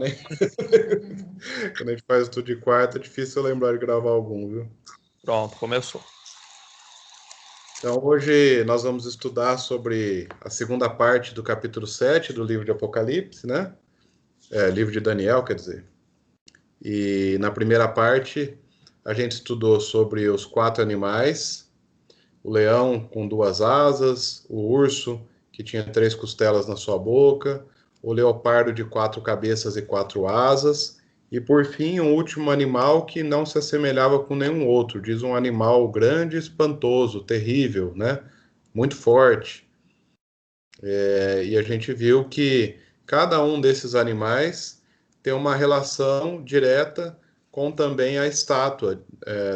né? Quando a gente faz tudo de quarta, é difícil eu lembrar de gravar algum, viu? Pronto, começou. Então, hoje nós vamos estudar sobre a segunda parte do capítulo 7 do livro de Apocalipse, né? Livro de Daniel, quer dizer. E na primeira parte, a gente estudou sobre os 4 animais: o leão com 2 asas, o urso que tinha 3 costelas na sua boca, o leopardo de 4 cabeças e 4 asas, e por fim, um último animal que não se assemelhava com nenhum outro. Diz um animal grande, espantoso, terrível, né? Muito forte. E a gente viu que cada um desses animais tem uma relação direta com também a estátua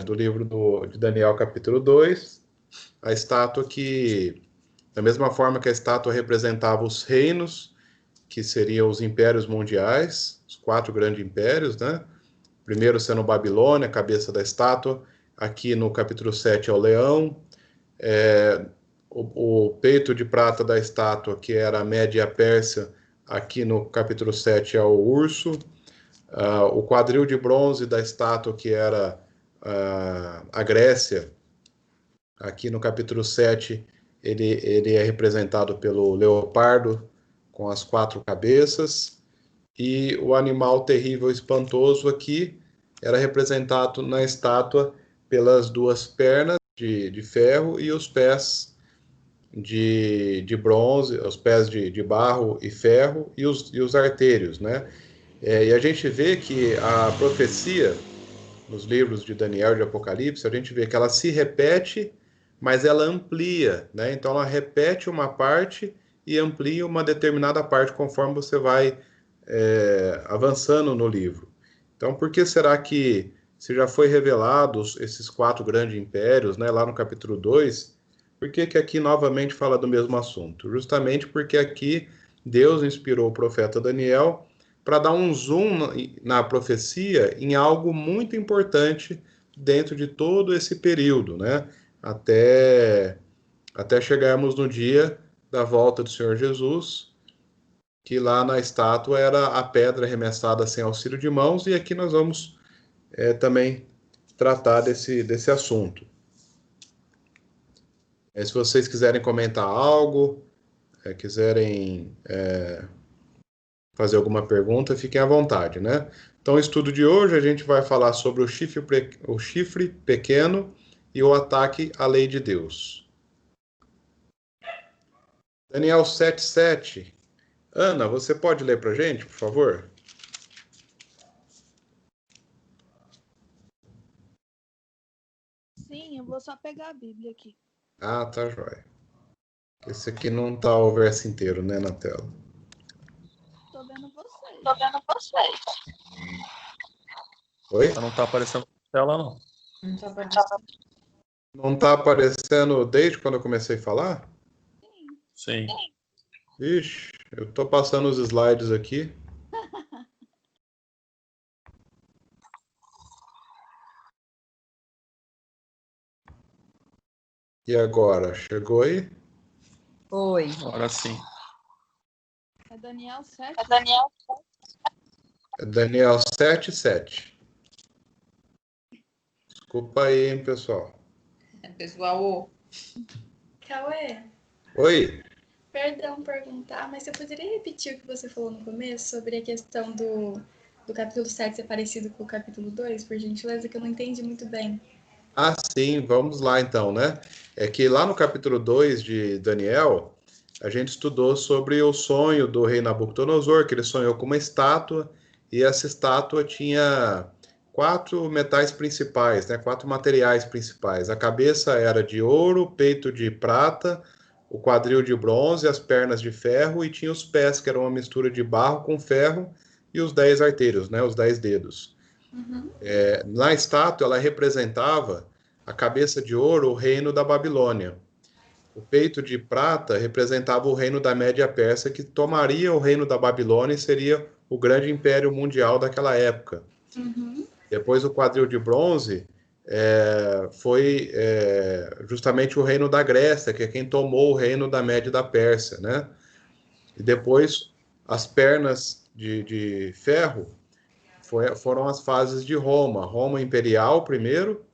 do livro de Daniel, capítulo 2, a estátua que, da mesma forma que a estátua representava os reinos, que seriam os impérios mundiais, os 4 grandes impérios, né? Primeiro sendo Babilônia, a cabeça da estátua, aqui no capítulo 7 é o leão, o peito de prata da estátua, que era a Média e a Pérsia, aqui no capítulo 7 é o urso, o quadril de bronze da estátua, que era a Grécia, aqui no capítulo 7, ele é representado pelo leopardo, com as 4 cabeças, e o animal terrível espantoso aqui era representado na estátua pelas 2 pernas de ferro e os pés de bronze, os pés de barro e ferro e os artérios, né? E a gente vê que a profecia nos livros de Daniel e de Apocalipse, a gente vê que ela se repete, mas ela amplia, né? Então ela repete uma parte e amplia uma determinada parte conforme você vai avançando no livro. Então, por que será que se já foi revelados esses 4 grandes impérios, né, lá no capítulo 2, por que que aqui novamente fala do mesmo assunto? Justamente porque aqui Deus inspirou o profeta Daniel para dar um zoom na profecia em algo muito importante dentro de todo esse período, né? Até chegarmos no dia da volta do Senhor Jesus, que lá na estátua era a pedra arremessada sem auxílio de mãos, e aqui nós vamos também tratar desse assunto. Se vocês quiserem comentar algo, quiserem fazer alguma pergunta, fiquem à vontade, né? Então, o estudo de hoje a gente vai falar sobre o chifre pequeno e o ataque à lei de Deus. Daniel 7:7. Ana, você pode ler para a gente, por favor? Sim, eu vou só pegar a Bíblia aqui. Ah, tá jóia. Esse aqui não tá o verso inteiro, né, na tela. Tô vendo vocês. Oi? Não tá aparecendo na tela, não. Não tá aparecendo. Não tá aparecendo desde quando eu comecei a falar? Sim. Ixi, eu tô passando os slides aqui. E agora, chegou aí? Oi. Agora sim. É Daniel 7? É Daniel 7:7. Desculpa aí, hein, pessoal. Pessoal, Cauê, Oi? perdão perguntar, mas você poderia repetir o que você falou no começo sobre a questão do capítulo 7 ser parecido com o capítulo 2, por gentileza, que eu não entendi muito bem. Ah, sim, vamos lá então, né? É que lá no capítulo 2 de Daniel, a gente estudou sobre o sonho do rei Nabucodonosor, que ele sonhou com uma estátua, e essa estátua tinha 4 metais principais, né? 4 materiais principais. A cabeça era de ouro, o peito de prata, o quadril de bronze, as pernas de ferro, e tinha os pés, que eram uma mistura de barro com ferro, e os 10 artérios, né? Os 10 dedos. Na estátua, ela representava a cabeça de ouro, o reino da Babilônia. O peito de prata representava o reino da Média Pérsia, que tomaria o reino da Babilônia e seria o grande império mundial daquela época. Depois, o quadril de bronze foi justamente o reino da Grécia, que é quem tomou o reino da Média e da Pérsia, né? E depois, as pernas de ferro foram as fases de Roma. Roma Imperial primeiro,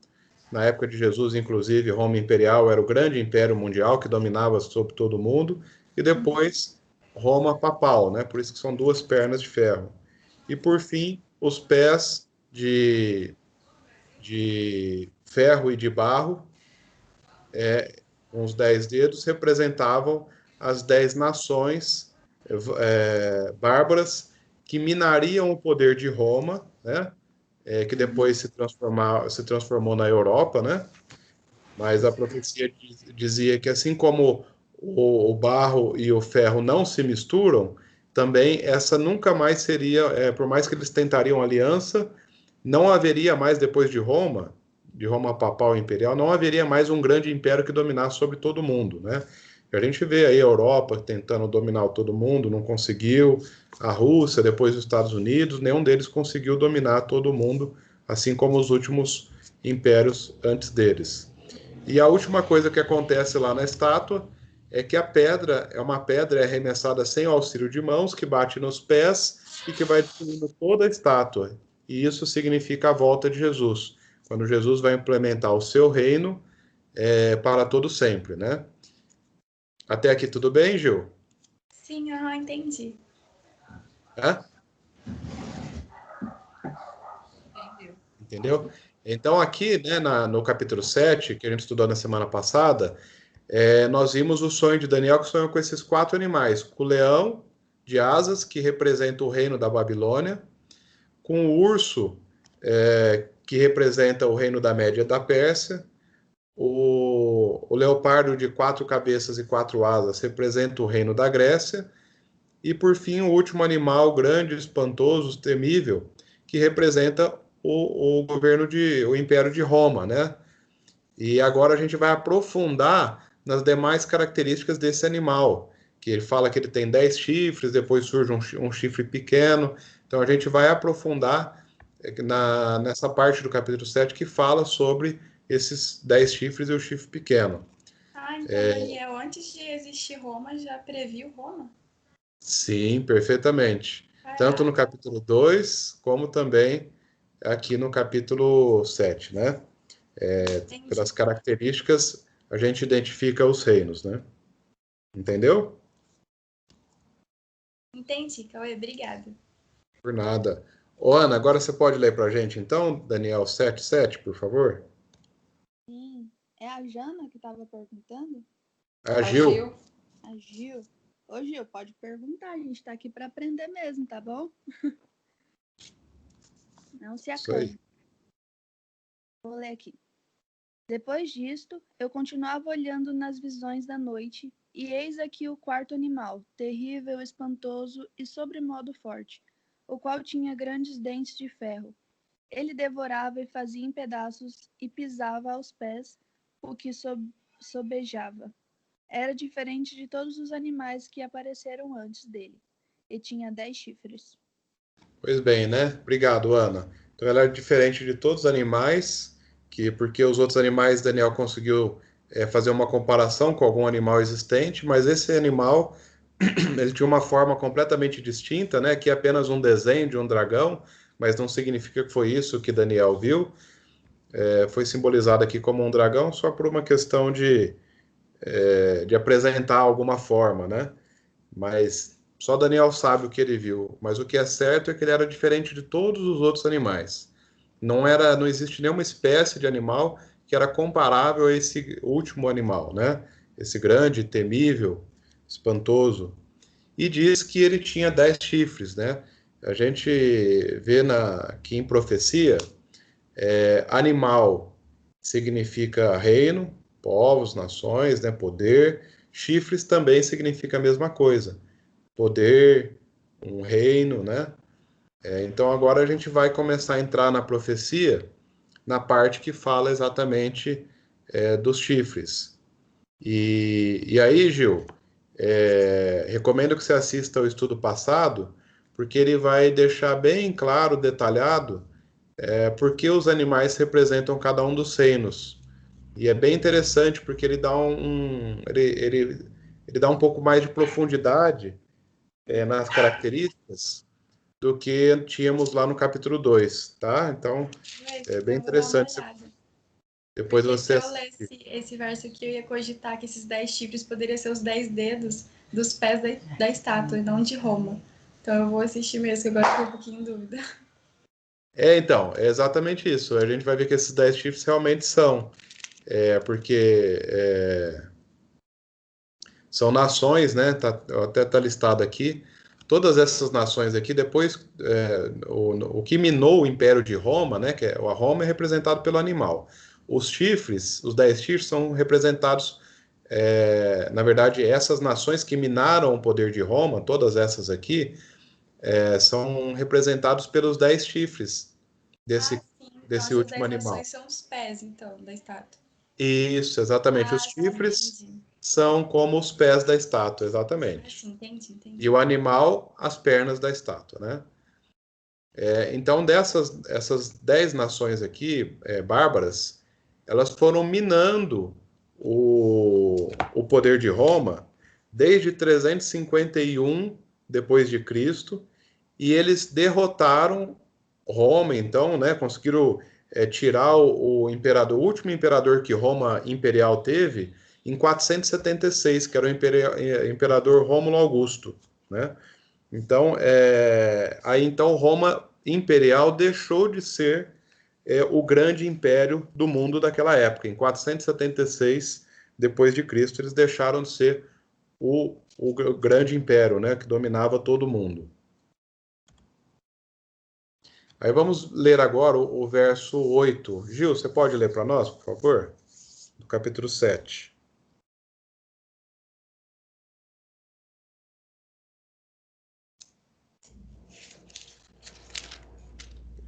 na época de Jesus, inclusive, Roma Imperial era o grande império mundial que dominava sobre todo mundo, e depois Roma Papal, né? Por isso que são duas pernas de ferro. E, por fim, os pés de ferro e de barro, com os 10 dedos, representavam as 10 nações bárbaras que minariam o poder de Roma, né? Que depois se transformou na Europa, né? Mas a profecia dizia que assim como o barro e o ferro não se misturam, também essa nunca mais seria, por mais que eles tentariam aliança, não haveria mais depois de Roma papal e imperial, não haveria mais um grande império que dominasse sobre todo mundo, né? A gente vê aí a Europa tentando dominar todo mundo, não conseguiu. A Rússia, depois os Estados Unidos, nenhum deles conseguiu dominar todo mundo, assim como os últimos impérios antes deles. E a última coisa que acontece lá na estátua é que a pedra é uma pedra arremessada sem auxílio de mãos, que bate nos pés e que vai destruindo toda a estátua. E isso significa a volta de Jesus, quando Jesus vai implementar o seu reino para todo sempre, né? Até aqui tudo bem, Gil? Sim, entendi. Entendeu? Então aqui, né, no capítulo 7, que a gente estudou na semana passada, nós vimos o sonho de Daniel, que sonhou com esses 4 animais, com o leão de asas, que representa o reino da Babilônia, com o urso, que representa o reino da Média da Pérsia, o leopardo de 4 cabeças e 4 asas representa o reino da Grécia, e por fim o último animal grande, espantoso, temível, que representa o Império de Roma, né? E agora a gente vai aprofundar nas demais características desse animal, que ele fala que ele tem 10 chifres, depois surge um chifre pequeno. Então a gente vai aprofundar nessa parte do capítulo 7 que fala sobre esses 10 chifres e o chifre pequeno. Então Daniel, antes de existir Roma, já previu Roma? Sim, perfeitamente. Caraca. Tanto no capítulo 2, como também aqui no capítulo 7, né? Pelas características, a gente identifica os reinos, né? Entendeu? Entendi, Cauê, obrigada. Por nada. Ô, Ana, agora você pode ler para a gente, então, Daniel 7:7, por favor? Sim. É a Jana que estava perguntando? A Gil. A Gil. Ô, Gil, pode perguntar. A gente está aqui para aprender mesmo, tá bom? Não se acalme. Vou ler aqui. Depois disto, eu continuava olhando nas visões da noite, e eis aqui o quarto animal, terrível, espantoso e sobremodo forte, o qual tinha grandes dentes de ferro. Ele devorava e fazia em pedaços e pisava aos pés o que sobejava. Era diferente de todos os animais que apareceram antes dele, e tinha 10 chifres. Pois bem, né? Obrigado, Ana. Então ela é diferente de todos os animais, porque os outros animais Daniel conseguiu fazer uma comparação com algum animal existente, mas esse animal ele tinha uma forma completamente distinta, né? Que é apenas um desenho de um dragão, mas não significa que foi isso que Daniel viu. Foi simbolizado aqui como um dragão só por uma questão de apresentar alguma forma, né? Mas só Daniel sabe o que ele viu. Mas o que é certo é que ele era diferente de todos os outros animais. Não existe nenhuma espécie de animal que era comparável a esse último animal, né? Esse grande, temível, espantoso. E diz que ele tinha 10 chifres, né? A gente vê aqui em profecia, animal significa reino, povos, nações, né? Poder. Chifres também significa a mesma coisa. Poder, um reino, né? Então agora a gente vai começar a entrar na profecia, na parte que fala exatamente dos chifres. E aí, Gil, recomendo que você assista ao estudo passado, porque ele vai deixar bem claro, detalhado, porque os animais representam cada um dos reinos. E é bem interessante porque ele dá ele dá um pouco mais de profundidade nas características, do que tínhamos lá no capítulo 2, tá? Então, é bem interessante. Depois porque você... se eu lesse esse verso aqui, eu ia cogitar que esses 10 chifres poderiam ser os 10 dedos dos pés da estátua, e não de Roma. Então eu vou assistir mesmo, que agora eu fiquei um pouquinho em dúvida. Então, é exatamente isso. A gente vai ver que esses 10 chifres realmente são. Porque são nações, né? Até está listado aqui. Todas essas nações aqui, depois, o que minou o Império de Roma, né? Que a Roma é representado pelo animal. Os chifres, os 10 chifres, são representados, na verdade, essas nações que minaram o poder de Roma, todas essas aqui, são representados pelos 10 chifres desse Então, último essas 10 animal. nações são os pés, então, da estátua. Isso, exatamente. Os chifres são como os pés da estátua, exatamente. Entendi. E o animal, as pernas da estátua, né? Então, essas 10 nações aqui, bárbaras, elas foram minando o poder de Roma desde 351 depois de Cristo, e eles derrotaram Roma, então, né? Conseguiram tirar o imperador, o último imperador que Roma imperial teve, em 476, que era o imperador Rômulo Augusto, né? Então, aí então Roma imperial deixou de ser o grande império do mundo daquela época. Em 476 depois de Cristo, eles deixaram de ser o grande império, né, que dominava todo mundo. Aí vamos ler agora o verso 8. Gil, você pode ler para nós, por favor? Do capítulo 7.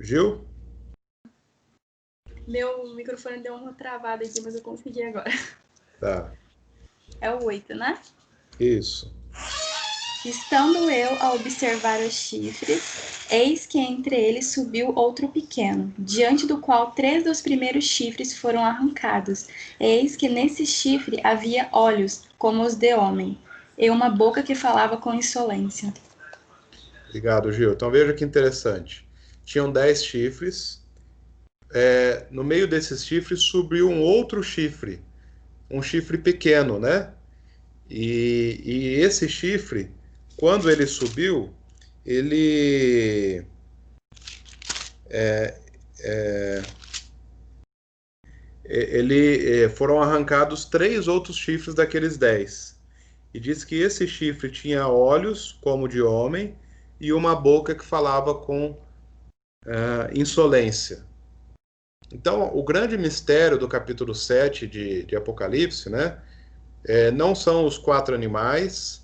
Gil? Meu microfone deu uma travada aqui, mas eu consegui agora. Tá. É o 8, né? Isso. Estando eu a observar os chifres, eis que entre eles subiu outro pequeno, diante do qual 3 dos primeiros chifres foram arrancados. Eis que nesse chifre havia olhos, como os de homem, e uma boca que falava com insolência. Obrigado, Gil. Então veja que interessante. Tinham 10 chifres. No meio desses chifres subiu um outro chifre, um chifre pequeno, né? E esse chifre, quando ele subiu, ele foram arrancados 3 outros chifres daqueles 10. E diz que esse chifre tinha olhos como de homem e uma boca que falava com insolência. Então, o grande mistério do capítulo 7 de Apocalipse, né, não são os 4 animais,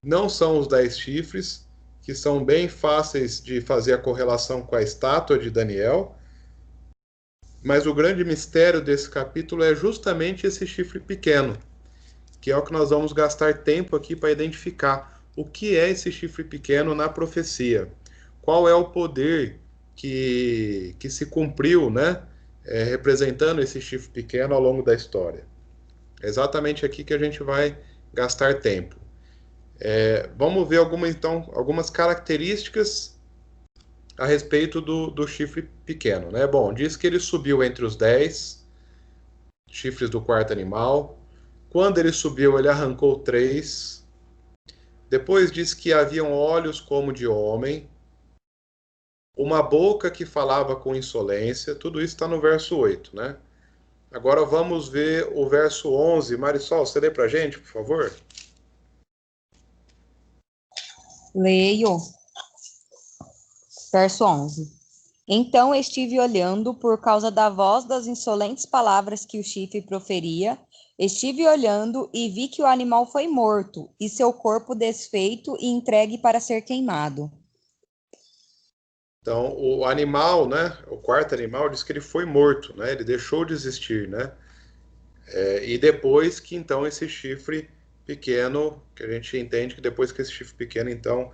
não são os 10 chifres, que são bem fáceis de fazer a correlação com a estátua de Daniel, mas o grande mistério desse capítulo é justamente esse chifre pequeno, que é o que nós vamos gastar tempo aqui para identificar o que é esse chifre pequeno na profecia. Qual é o poder que se cumpriu, né, representando esse chifre pequeno ao longo da história. É exatamente aqui que a gente vai gastar tempo. Vamos ver algumas características a respeito do chifre pequeno, né? Bom, diz que ele subiu entre os 10 chifres do quarto animal. Quando ele subiu, ele arrancou 3. Depois diz que haviam olhos como de homem, uma boca que falava com insolência. Tudo isso está no verso 8, né? Agora vamos ver o verso 11. Marisol, você lê para a gente, por favor? Leio. Verso 11. Então estive olhando por causa da voz das insolentes palavras que o chifre proferia. Estive olhando e vi que o animal foi morto, e seu corpo desfeito e entregue para ser queimado. Então, o animal, né, o quarto animal, diz que ele foi morto, né, ele deixou de existir, né, e depois que, então, esse chifre pequeno, que a gente entende que depois que esse chifre pequeno, então,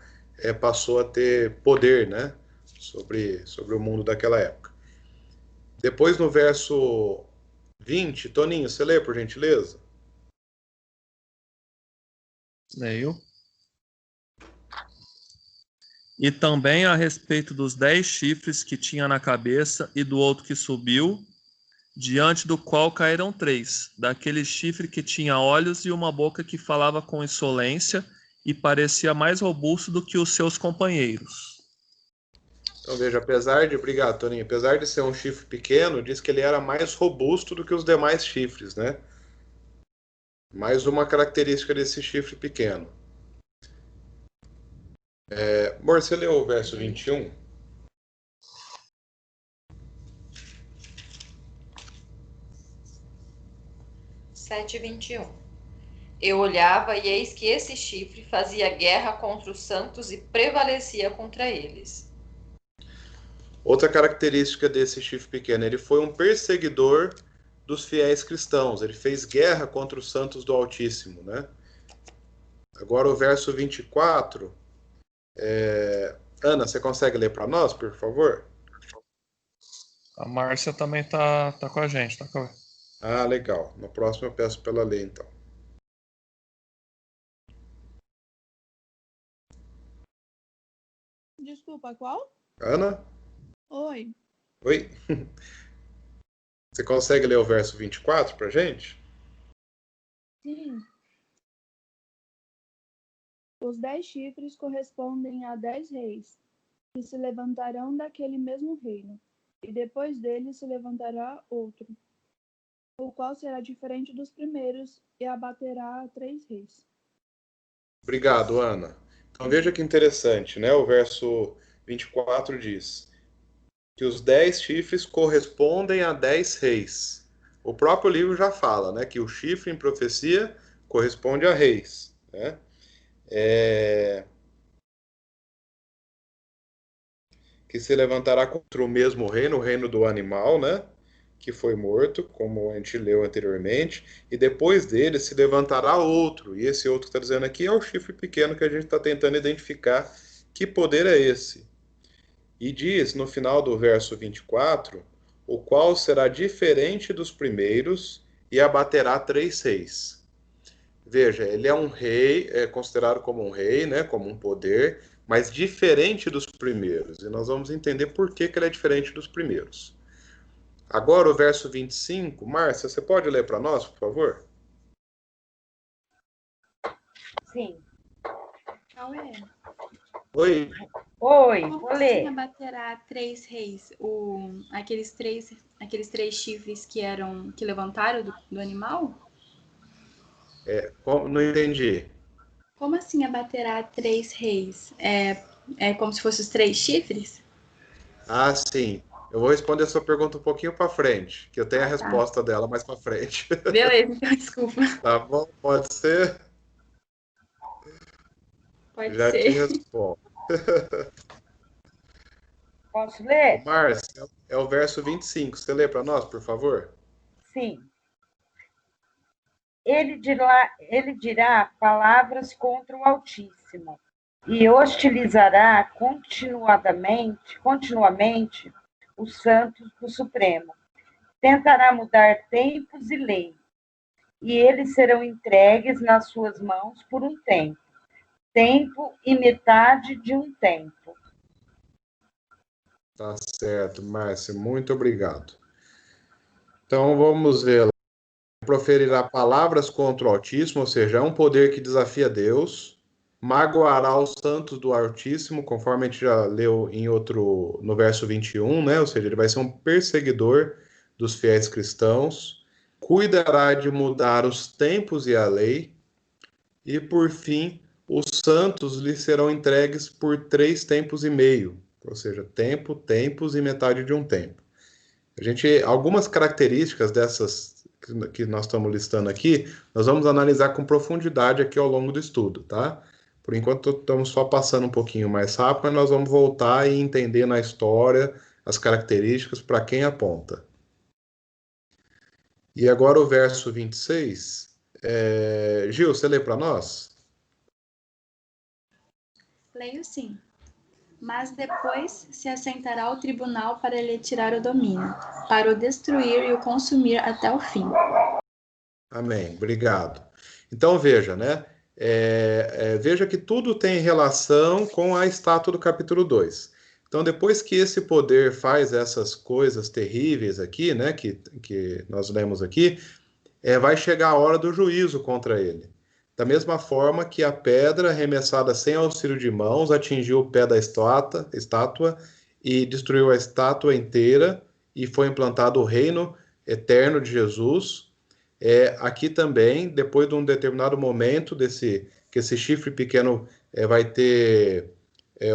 passou a ter poder, né, sobre o mundo daquela época. Depois, no verso 20, Toninho, você lê, por gentileza? Leio. E também a respeito dos 10 chifres que tinha na cabeça e do outro que subiu, diante do qual caíram 3, daquele chifre que tinha olhos e uma boca que falava com insolência e parecia mais robusto do que os seus companheiros. Então veja, obrigado, Toninho, apesar de ser um chifre pequeno, diz que ele era mais robusto do que os demais chifres, né? Mais uma característica desse chifre pequeno. Amor, você leu o verso 21? Sete, 21. Eu olhava e eis que esse chifre fazia guerra contra os santos e prevalecia contra eles. Outra característica desse chifre pequeno, ele foi um perseguidor dos fiéis cristãos. Ele fez guerra contra os santos do Altíssimo, né? Agora o verso 24. Ana, você consegue ler para nós, por favor? A Márcia também tá com a gente. Tá com... Ah, legal. No próximo eu peço para ela ler, então. Desculpa, qual? Ana? Oi. Oi? Você consegue ler o verso 24 para gente? Sim. Os 10 chifres correspondem a 10 reis, que se levantarão daquele mesmo reino, e depois dele se levantará outro, o qual será diferente dos primeiros e abaterá 3 reis. Obrigado, Ana. Então veja que interessante, né? O verso 24 diz que os 10 chifres correspondem a 10 reis. O próprio livro já fala, né? Que o chifre em profecia corresponde a reis, né? Que se levantará contra o mesmo reino, o reino do animal, né? Que foi morto, como a gente leu anteriormente, e depois dele se levantará outro, e esse outro que está dizendo aqui é o chifre pequeno que a gente está tentando identificar que poder é esse. E diz no final do verso 24, o qual será diferente dos primeiros e abaterá 3 reis. Veja, ele é um rei, é considerado como um rei, né, como um poder, mas diferente dos primeiros. E nós vamos entender por que ele é diferente dos primeiros. Agora o verso 25, Márcia, você pode ler para nós, por favor? Sim. Qual é? Oi. Oi, Como vou assim ler. abaterá 3 reis? Aqueles três chifres que levantaram do animal? Não entendi. Como assim abaterá 3 reis? É como se fossem os 3 chifres? Ah, sim. Eu vou responder a sua pergunta um pouquinho para frente, que eu tenho a Tá. resposta dela mais para frente. Beleza, então desculpa. Tá bom? Pode ser? Pode Já te ser. respondo. Posso ler? Márcia, é o verso 25. Você lê para nós, por favor? Sim. Ele dirá palavras contra o Altíssimo e hostilizará continuamente os santos do Supremo. Tentará mudar tempos e leis, e eles serão entregues nas suas mãos por um tempo e metade de um tempo. Tá certo, Márcia, muito obrigado. Então vamos ver. Proferirá palavras contra o Altíssimo, ou seja, é um poder que desafia Deus. Magoará os santos do Altíssimo, conforme a gente já leu no verso 21, né? Ou seja, ele vai ser um perseguidor dos fiéis cristãos. Cuidará de mudar os tempos e a lei. E, por fim, os santos lhe serão entregues por 3 tempos e meio, ou seja, tempos e metade de um tempo. Algumas características dessas que nós estamos listando aqui, nós vamos analisar com profundidade aqui ao longo do estudo, tá? Por enquanto, estamos só passando um pouquinho mais rápido, mas nós vamos voltar e entender na história as características para quem aponta. E agora o verso 26. Gil, você lê para nós? Leio sim. Mas depois se assentará ao tribunal para lhe tirar o domínio, para o destruir e o consumir até o fim. Amém, obrigado. Então veja, né? veja que tudo tem relação com a estátua do capítulo 2. Então, depois que esse poder faz essas coisas terríveis aqui, né, que nós lemos aqui, vai chegar a hora do juízo contra ele. Da mesma forma que a pedra, arremessada sem auxílio de mãos, atingiu o pé da estátua e destruiu a estátua inteira, e foi implantado o reino eterno de Jesus. Aqui também, depois de um determinado momento que esse chifre pequeno vai ter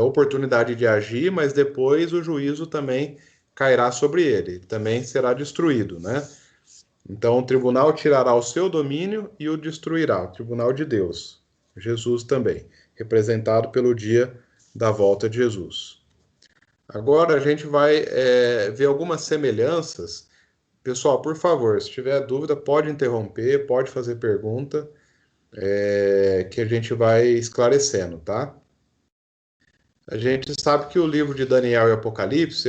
oportunidade de agir, mas depois o juízo também cairá sobre ele, também será destruído, né? Então, o tribunal tirará o seu domínio e o destruirá, o tribunal de Deus. Jesus também, representado pelo dia da volta de Jesus. Agora a gente vai ver algumas semelhanças. Pessoal, por favor, se tiver dúvida, pode interromper, pode fazer pergunta, que a gente vai esclarecendo, tá? A gente sabe que o livro de Daniel e Apocalipse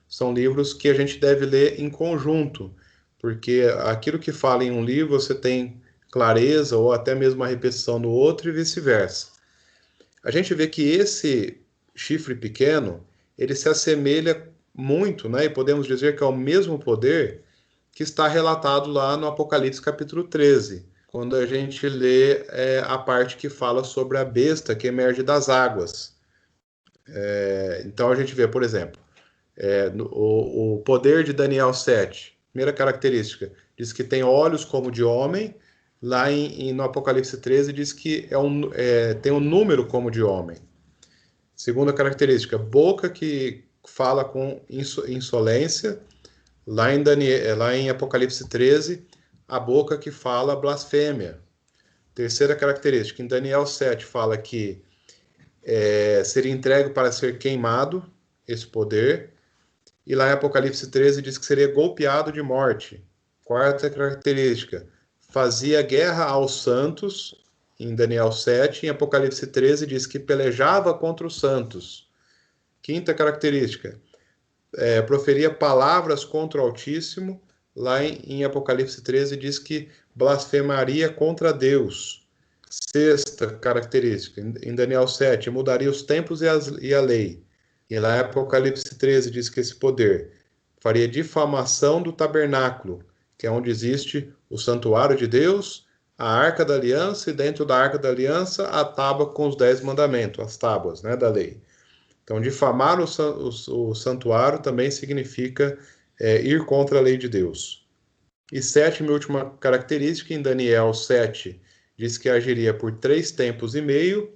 são livros que a gente deve ler em conjunto, porque aquilo que fala em um livro você tem clareza ou até mesmo a repetição no outro e vice-versa. A gente vê que esse chifre pequeno, ele se assemelha muito, né? E podemos dizer que é o mesmo poder que está relatado lá no Apocalipse capítulo 13, quando a gente lê a parte que fala sobre a besta que emerge das águas. Então a gente vê, por exemplo, o poder de Daniel 7, primeira característica, diz que tem olhos como de homem. Lá no Apocalipse 13 diz que tem um número como de homem. Segunda característica, boca que fala com insolência. Lá em Apocalipse 13, a boca que fala blasfêmia. Terceira característica, em Daniel 7 fala que seria entregue para ser queimado, esse poder. E lá em Apocalipse 13 diz que seria golpeado de morte. Quarta característica, fazia guerra aos santos, em Daniel 7. Em Apocalipse 13 diz que pelejava contra os santos. Quinta característica, proferia palavras contra o Altíssimo. Lá em Apocalipse 13 diz que blasfemaria contra Deus. Sexta característica, em Daniel 7, mudaria os tempos e a lei. E lá em Apocalipse 13 diz que esse poder faria difamação do tabernáculo, que é onde existe o santuário de Deus, a Arca da Aliança, e dentro da Arca da Aliança a tábua com os 10 mandamentos, as tábuas, né, da lei. Então, difamar o santuário também significa ir contra a lei de Deus. E sétima e última característica, em Daniel 7, diz que agiria por 3 tempos e meio,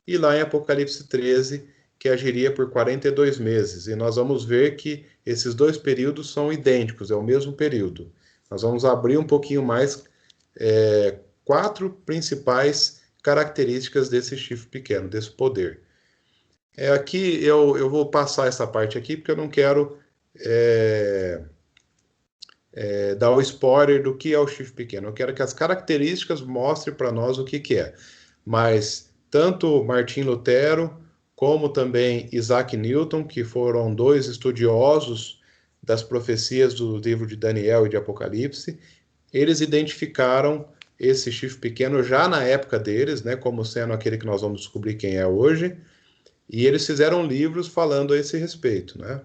e lá em Apocalipse 13, que agiria por 42 meses. E nós vamos ver que esses dois períodos são idênticos, é o mesmo período. Nós vamos abrir um pouquinho mais 4 principais características desse chifre pequeno, desse poder. Aqui eu vou passar essa parte aqui, porque eu não quero dar o spoiler do que é o chifre pequeno. Eu quero que as características mostrem para nós o que é. Mas tanto Martim Lutero, como também Isaac Newton, que foram 2 estudiosos das profecias do livro de Daniel e de Apocalipse, eles identificaram esse chifre pequeno já na época deles, né, como sendo aquele que nós vamos descobrir quem é hoje, e eles fizeram livros falando a esse respeito, né?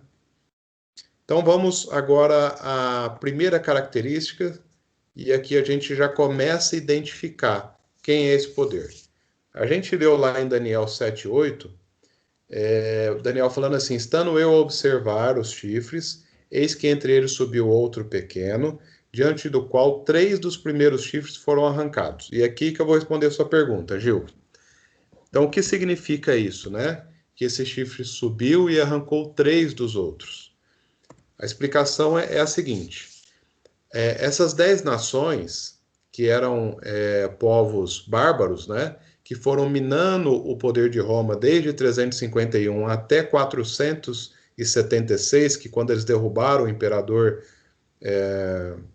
Então vamos agora à primeira característica, e aqui a gente já começa a identificar quem é esse poder. A gente leu lá em Daniel 7:8, Daniel falando assim: estando eu a observar os chifres, eis que entre eles subiu outro pequeno, diante do qual 3 dos primeiros chifres foram arrancados. E aqui que eu vou responder a sua pergunta, Gil. Então, o que significa isso, né? Que esse chifre subiu e arrancou 3 dos outros. A explicação é a seguinte: essas 10 nações, que eram povos bárbaros, né? Que foram minando o poder de Roma desde 351 até 476, que quando eles derrubaram o imperador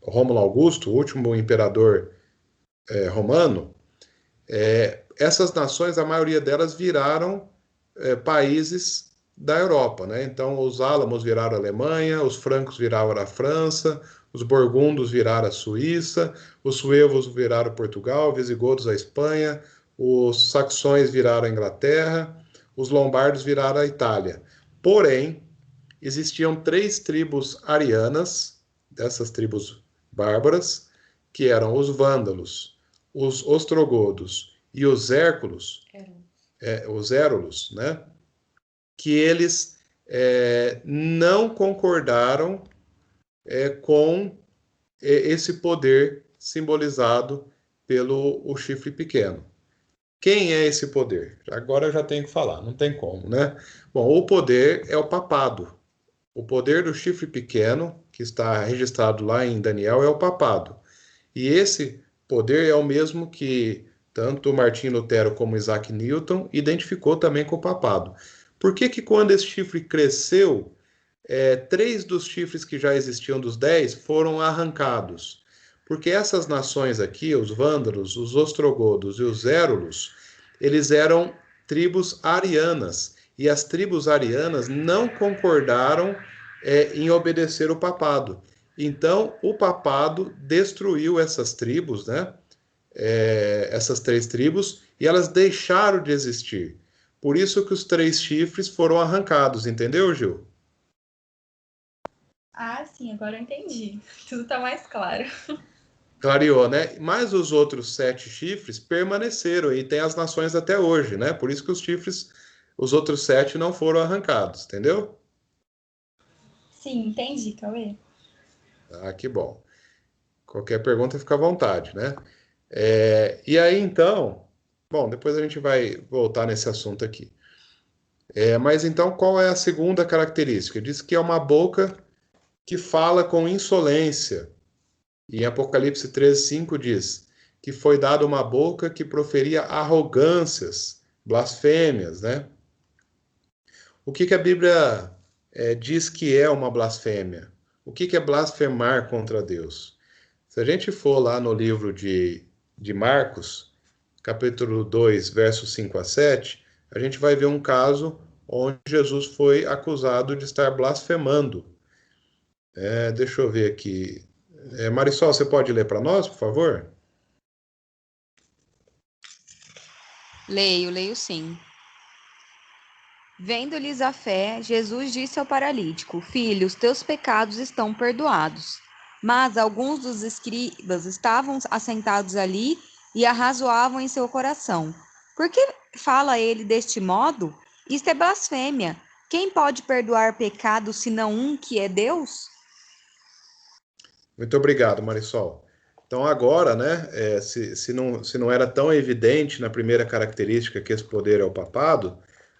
Rômulo Augusto, o último imperador romano, essas nações, a maioria delas viraram países da Europa, né? Então, os álamos viraram a Alemanha, os francos viraram a França, os burgundos viraram a Suíça, os suevos viraram Portugal, visigodos a Espanha, os saxões viraram a Inglaterra, os lombardos viraram a Itália. Porém, existiam 3 tribos arianas, dessas tribos bárbaras, que eram os vândalos, os ostrogodos e os hérculos, os érulos, né? Que eles não concordaram com esse poder simbolizado pelo o chifre pequeno. Quem é esse poder? Agora eu já tenho que falar, não tem como, né? Bom, o poder é o papado. O poder do chifre pequeno, que está registrado lá em Daniel, é o papado. E esse poder é o mesmo que tanto Martinho Lutero como Isaac Newton identificou também com o papado. Por que que quando esse chifre cresceu, 3 dos chifres que já existiam dos 10 foram arrancados? Porque essas nações aqui, os vândalos, os ostrogodos e os érulos, eles eram tribos arianas. E as tribos arianas não concordaram em obedecer o papado. Então, o papado destruiu essas tribos, né? Essas 3 tribos, e elas deixaram de existir. Por isso que os 3 chifres foram arrancados, entendeu, Gil? Ah, sim, agora eu entendi. Tudo tá mais claro. Clareou, né? Mas os outros 7 chifres permaneceram e tem as nações até hoje, né? Por isso que os chifres, os outros 7 não foram arrancados, entendeu? Sim, entendi, Cauê. Ah, que bom. Qualquer pergunta fica à vontade, né? E aí, então, bom, depois a gente vai voltar nesse assunto aqui. Mas então, qual é a segunda característica? Diz que é uma boca que fala com insolência. E em Apocalipse 13:5 diz que foi dada uma boca que proferia arrogâncias, blasfêmias, né? O que que a Bíblia diz que é uma blasfêmia? O que que é blasfemar contra Deus? Se a gente for lá no livro de Marcos, capítulo 2, versos 5 a 7, a gente vai ver um caso onde Jesus foi acusado de estar blasfemando. Deixa eu ver aqui. Marisol, você pode ler para nós, por favor? Leio sim. Vendo-lhes a fé, Jesus disse ao paralítico: Filho, os teus pecados estão perdoados. Mas alguns dos escribas estavam assentados ali e arrazoavam em seu coração: Por que fala ele deste modo? Isto é blasfêmia. Quem pode perdoar pecados senão um que é Deus? Muito obrigado, Marisol. Então agora, né, se não era tão evidente na primeira característica que esse poder é o papado,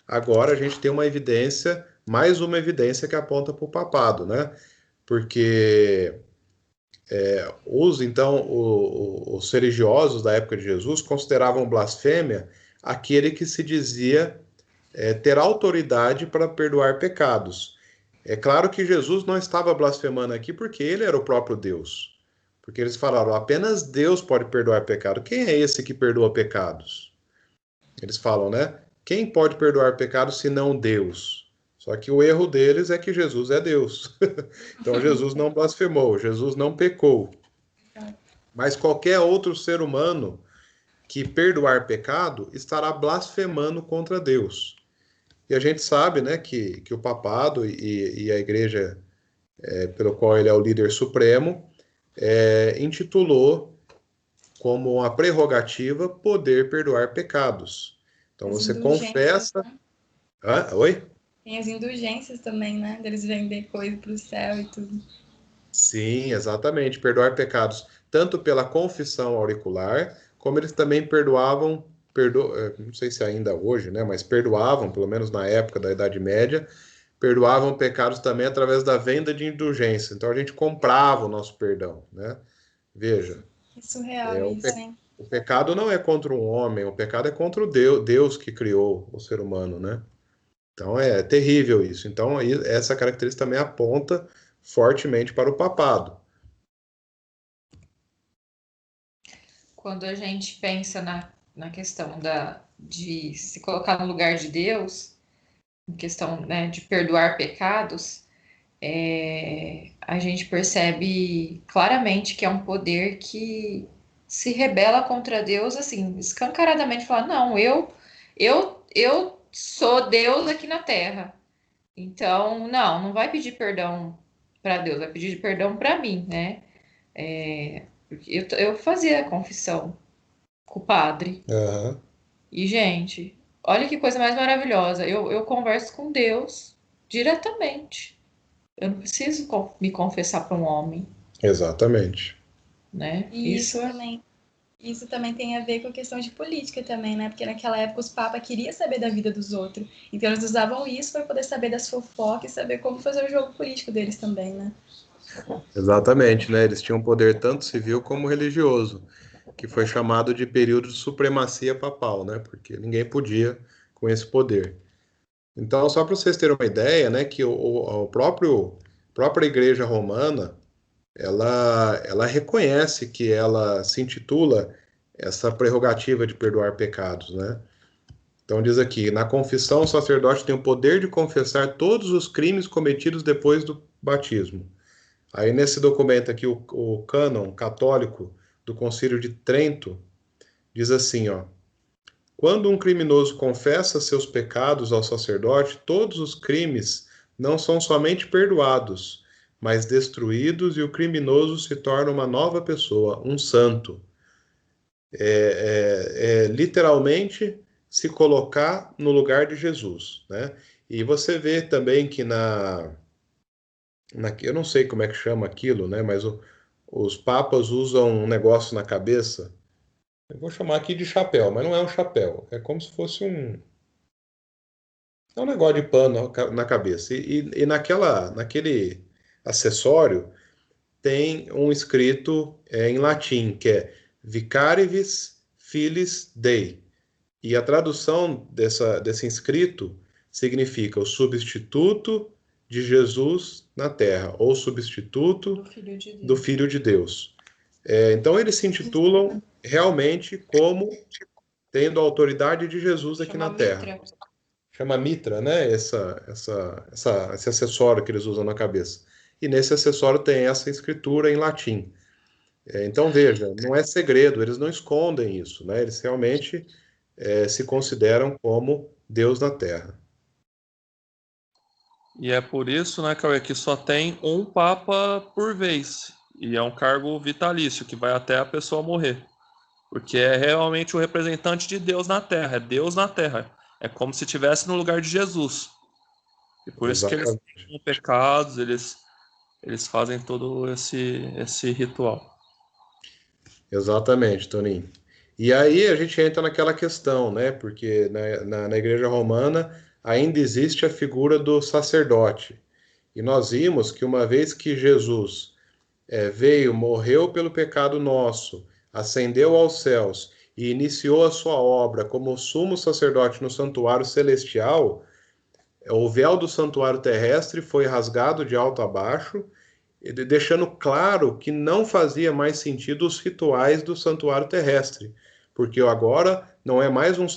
agora a gente tem uma evidência, mais uma evidência que aponta para o papado, né? Porque os religiosos da época de Jesus consideravam blasfêmia aquele que se dizia ter autoridade para perdoar pecados. É claro que Jesus não estava blasfemando aqui porque ele era o próprio Deus. Porque eles falaram, apenas Deus pode perdoar pecado. Quem é esse que perdoa pecados? Eles falam, né? Quem pode perdoar pecados senão Deus? Só que o erro deles é que Jesus é Deus. Então Jesus não blasfemou, Jesus não pecou. Mas qualquer outro ser humano que perdoar pecado estará blasfemando contra Deus. E a gente sabe, né, que o papado e a igreja pelo qual ele é o líder supremo, intitulou como uma prerrogativa poder perdoar pecados. Então As você indulgências, confessa. né? Oi? Tem as indulgências também, né? Deles vender coisa para o céu e tudo. Sim, exatamente. Perdoar pecados, tanto pela confissão auricular, como eles também perdoavam, não sei se ainda hoje, né? Mas perdoavam, pelo menos na época da Idade Média, perdoavam pecados também através da venda de indulgência. Então a gente comprava o nosso perdão, né? Veja, Que surreal isso, hein? o pecado não é contra um homem, o pecado é contra o Deus que criou o ser humano, né? Então é terrível isso. Então essa característica também aponta fortemente para o papado. Quando a gente pensa na questão de se colocar no lugar de Deus, em questão, né, de perdoar pecados, a gente percebe claramente que é um poder que se rebela contra Deus, assim, escancaradamente, fala, não, eu sou Deus aqui na Terra. Então, não vai pedir perdão para Deus, vai pedir perdão para mim, né? Porque eu fazia confissão com o padre. Aham. E, gente, olha que coisa mais maravilhosa. Eu converso com Deus diretamente. Eu não preciso me confessar para um homem, Exatamente. né? E isso também tem a ver com a questão de política também, né? Porque naquela época os papas queriam saber da vida dos outros. Então eles usavam isso para poder saber das fofocas e saber como fazer o jogo político deles também, né? Exatamente, né? Eles tinham poder tanto civil como religioso, que foi chamado de período de supremacia papal, né? Porque ninguém podia com esse poder. Então, só para vocês terem uma ideia, né, que o própria Igreja Romana, ela reconhece que ela se intitula essa prerrogativa de perdoar pecados, né? Então diz aqui, na confissão o sacerdote tem o poder de confessar todos os crimes cometidos depois do batismo. Aí nesse documento aqui, o cânon católico do Concílio de Trento diz assim, ó, quando um criminoso confessa seus pecados ao sacerdote, todos os crimes não são somente perdoados, mas destruídos e o criminoso se torna uma nova pessoa, um santo. Literalmente se colocar no lugar de Jesus, né? E você vê também que eu não sei como é que chama aquilo, né? Mas os papas usam um negócio na cabeça. Eu vou chamar aqui de chapéu, mas não é um chapéu. É como se fosse é um negócio de pano na cabeça. E naquele acessório tem um escrito em latim, que é Vicarivis Filis Dei. E a tradução desse inscrito significa o substituto de Jesus na terra, ou substituto do Filho de Deus. Então, eles se intitulam realmente como tendo a autoridade de Jesus aqui na terra. Mitra. Chama mitra, né? Esse acessório que eles usam na cabeça. E nesse acessório tem essa escritura em latim. Então, veja, não é segredo, eles não escondem isso, né? Eles realmente se consideram como Deus na Terra. E é por isso, né, Cauê, que só tem um papa por vez. E é um cargo vitalício, que vai até a pessoa morrer. Porque é realmente o representante de Deus na Terra. É Deus na Terra. É como se estivesse no lugar de Jesus. E por isso que eles têm pecados, eles fazem todo esse ritual. Exatamente, Toninho. E aí a gente entra naquela questão, né? Porque na Igreja Romana ainda existe a figura do sacerdote. E nós vimos que uma vez que Jesus veio, morreu pelo pecado nosso, ascendeu aos céus e iniciou a sua obra como sumo sacerdote no santuário celestial, o véu do santuário terrestre foi rasgado de alto a baixo, deixando claro que não fazia mais sentido os rituais do santuário terrestre, porque agora não é mais um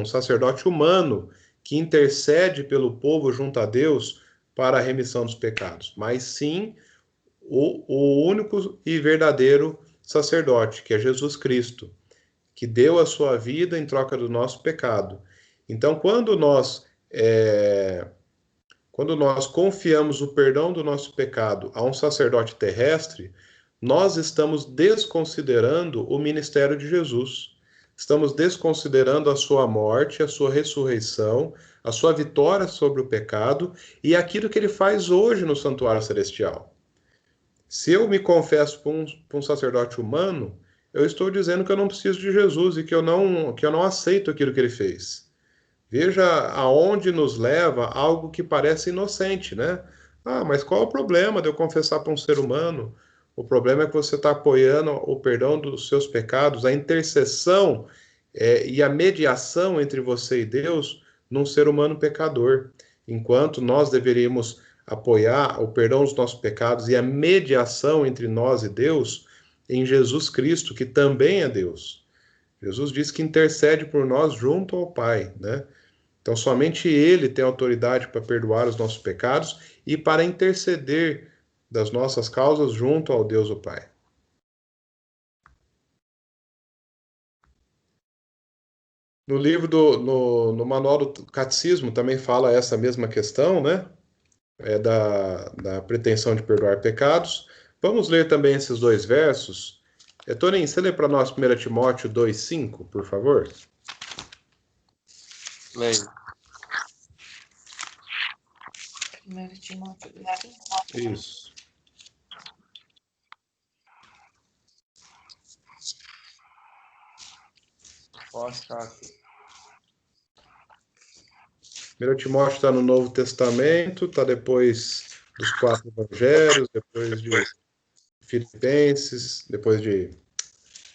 sacerdote humano que intercede pelo povo junto a Deus para a remissão dos pecados, mas sim o único e verdadeiro sacerdote, que é Jesus Cristo, que deu a sua vida em troca do nosso pecado. Então, quando nós confiamos o perdão do nosso pecado a um sacerdote terrestre, nós estamos desconsiderando o ministério de Jesus. Estamos desconsiderando a sua morte, a sua ressurreição, a sua vitória sobre o pecado e aquilo que ele faz hoje no santuário celestial. Se eu me confesso para um sacerdote humano, eu estou dizendo que eu não preciso de Jesus e que eu não aceito aquilo que ele fez. Veja aonde nos leva algo que parece inocente, né? Ah, mas qual é o problema de eu confessar para um ser humano? O problema é que você está apoiando o perdão dos seus pecados, a intercessão e a mediação entre você e Deus num ser humano pecador. Enquanto nós deveríamos apoiar o perdão dos nossos pecados e a mediação entre nós e Deus em Jesus Cristo, que também é Deus. Jesus diz que intercede por nós junto ao Pai, né? Então, somente Ele tem autoridade para perdoar os nossos pecados e para interceder das nossas causas junto ao Deus o Pai. No livro no manual do Catecismo também fala essa mesma questão, né? Da pretensão de perdoar pecados. Vamos ler também esses dois versos. Toninho, você lê para nós 1 Timóteo 2,5, por favor? Leio. 1 Timóteo 2,5. Isso. Posso achar aqui. 1 Timóteo está no Novo Testamento, está depois dos 4 evangelhos, depois de Filipenses, depois de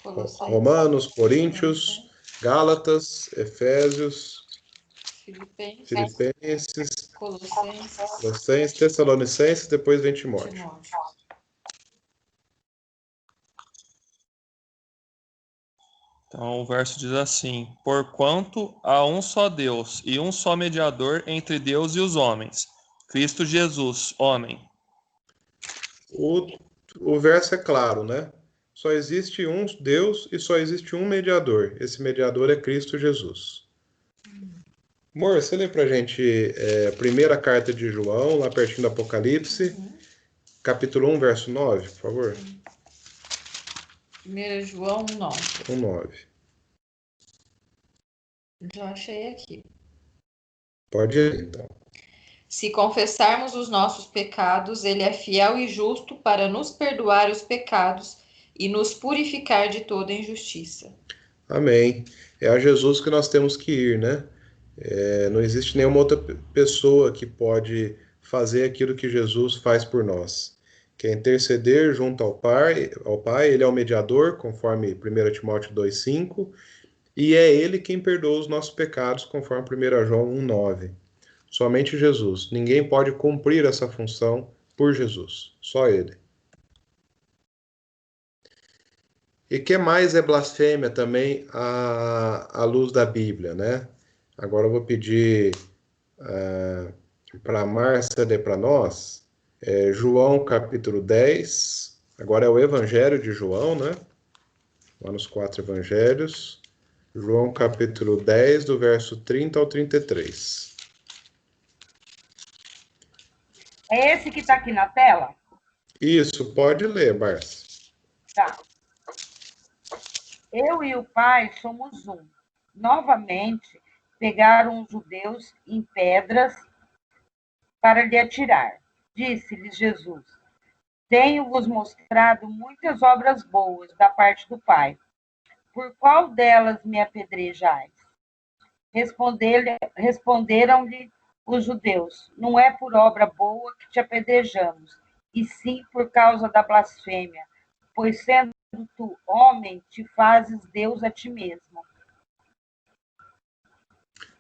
Romanos, Coríntios, Gálatas, Efésios, Filipenses, Colossenses, Tessalonicenses, depois vem Timóteo. Então o verso diz assim: porquanto há um só Deus e um só mediador entre Deus e os homens, Cristo Jesus, homem. O verso é claro, né? Só existe um Deus e só existe um mediador. Esse mediador é Cristo Jesus. Amor, você lê pra gente primeira carta de João, lá pertinho do Apocalipse, capítulo 1, verso 9, por favor. 1 João 9. 1:9. Já achei aqui. Pode ir, então. Se confessarmos os nossos pecados, ele é fiel e justo para nos perdoar os pecados e nos purificar de toda injustiça. Amém. É a Jesus que nós temos que ir, né? Não existe nenhuma outra pessoa que pode fazer aquilo que Jesus faz por nós. Que é interceder junto ao Pai, ele é o mediador, conforme 1 Timóteo 2,5, e é ele quem perdoa os nossos pecados, conforme 1 João 1,9. Somente Jesus. Ninguém pode cumprir essa função por Jesus. Só ele. E que mais é blasfêmia também à luz da Bíblia, né? Agora eu vou pedir para a Márcia ler para nós, João capítulo 10, agora é o Evangelho de João, né? Lá nos 4 Evangelhos. João capítulo 10, do verso 30 ao 33. É esse que está aqui na tela? Isso, pode ler, Márcia. Tá. Eu e o Pai somos um. Novamente, pegaram os judeus em pedras para lhe atirar. Disse-lhes Jesus: tenho-vos mostrado muitas obras boas da parte do Pai. Por qual delas me apedrejais? Responderam-lhe os judeus: não é por obra boa que te apedrejamos, e sim por causa da blasfêmia, pois sendo tu homem, te fazes Deus a ti mesmo.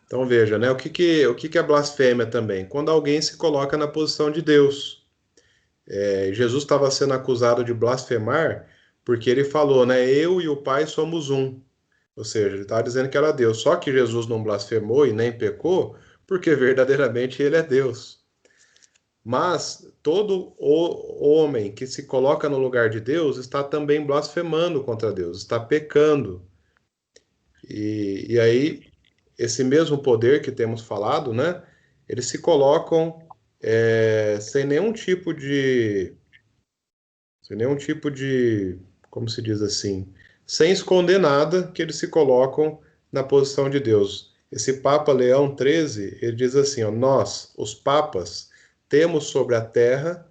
Então veja, né? O que é blasfêmia também? Quando alguém se coloca na posição de Deus. Jesus estava sendo acusado de blasfemar porque ele falou, né? Eu e o Pai somos um. Ou seja, ele estava dizendo que era Deus. Só que Jesus não blasfemou e nem pecou porque verdadeiramente ele é Deus. Mas todo homem que se coloca no lugar de Deus está também blasfemando contra Deus, está pecando. E aí, esse mesmo poder que temos falado, né? Eles se colocam sem nenhum tipo de, como se diz assim, sem esconder nada, que eles se colocam na posição de Deus. Esse Papa Leão XIII, ele diz assim, ó, nós, os papas, temos sobre a terra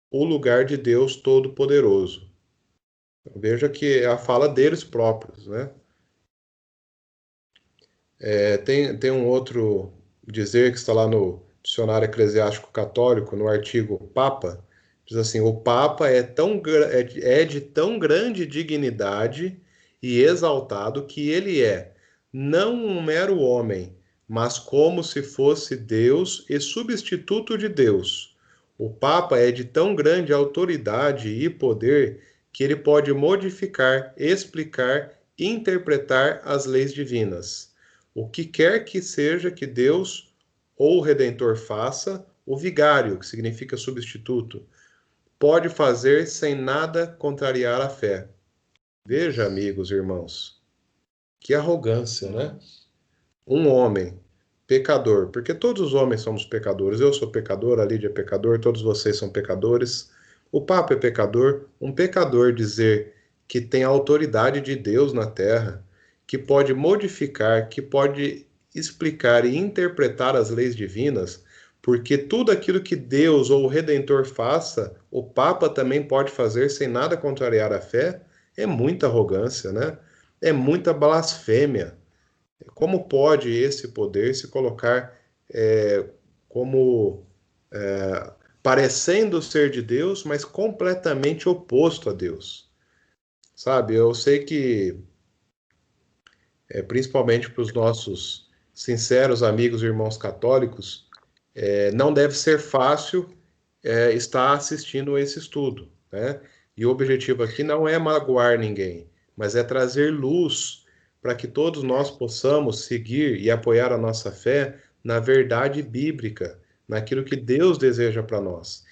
o lugar de Deus Todo-Poderoso. Então, veja que é a fala deles próprios, né? Tem um outro dizer que está lá no Dicionário Eclesiástico Católico, no artigo Papa, diz assim, o Papa é de tão grande dignidade e exaltado que ele é não um mero homem, mas como se fosse Deus e substituto de Deus. O Papa é de tão grande autoridade e poder que ele pode modificar, explicar e interpretar as leis divinas. o que quer que seja que Deus ou o Redentor faça, o vigário, que significa substituto, pode fazer sem nada contrariar a fé. Veja, amigos, irmãos, que arrogância, né? Um homem pecador, porque todos os homens somos pecadores, eu sou pecador, a Lídia é pecador, todos vocês são pecadores, o Papa é pecador, um pecador dizer que tem a autoridade de Deus na terra, que pode modificar, que pode explicar e interpretar as leis divinas, porque tudo aquilo que Deus ou o Redentor faça, o Papa também pode fazer sem nada contrariar a fé, é muita arrogância, né? É muita blasfêmia. Como pode esse poder se colocar como parecendo ser de Deus, mas completamente oposto a Deus? Sabe, eu sei que, principalmente para os nossos sinceros amigos e irmãos católicos, não deve ser fácil estar assistindo esse estudo, né? E o objetivo aqui não é magoar ninguém, mas é trazer luz para que todos nós possamos seguir e apoiar a nossa fé na verdade bíblica, naquilo que Deus deseja para nós.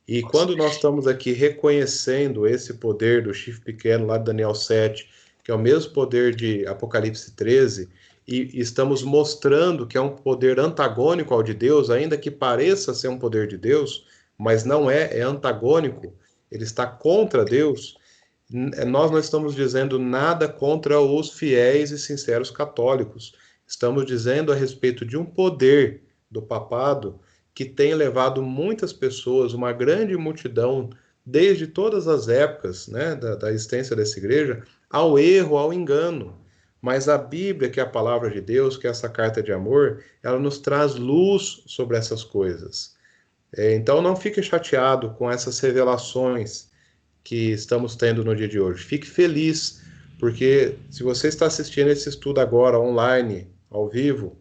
E quando nós estamos aqui reconhecendo esse poder do chifre pequeno lá de Daniel 7, que é o mesmo poder de Apocalipse 13, e estamos mostrando que é um poder antagônico ao de Deus, ainda que pareça ser um poder de Deus, mas não é antagônico, ele está contra Deus. Nós não estamos dizendo nada contra os fiéis e sinceros católicos. Estamos dizendo a respeito de um poder do papado que tem levado muitas pessoas, uma grande multidão, desde todas as épocas, né, da existência dessa igreja, ao erro, ao engano. Mas a Bíblia, que é a palavra de Deus, que é essa carta de amor, ela nos traz luz sobre essas coisas. Então não fique chateado com essas revelações que estamos tendo no dia de hoje. Fique feliz, porque se você está assistindo esse estudo agora, online, ao vivo,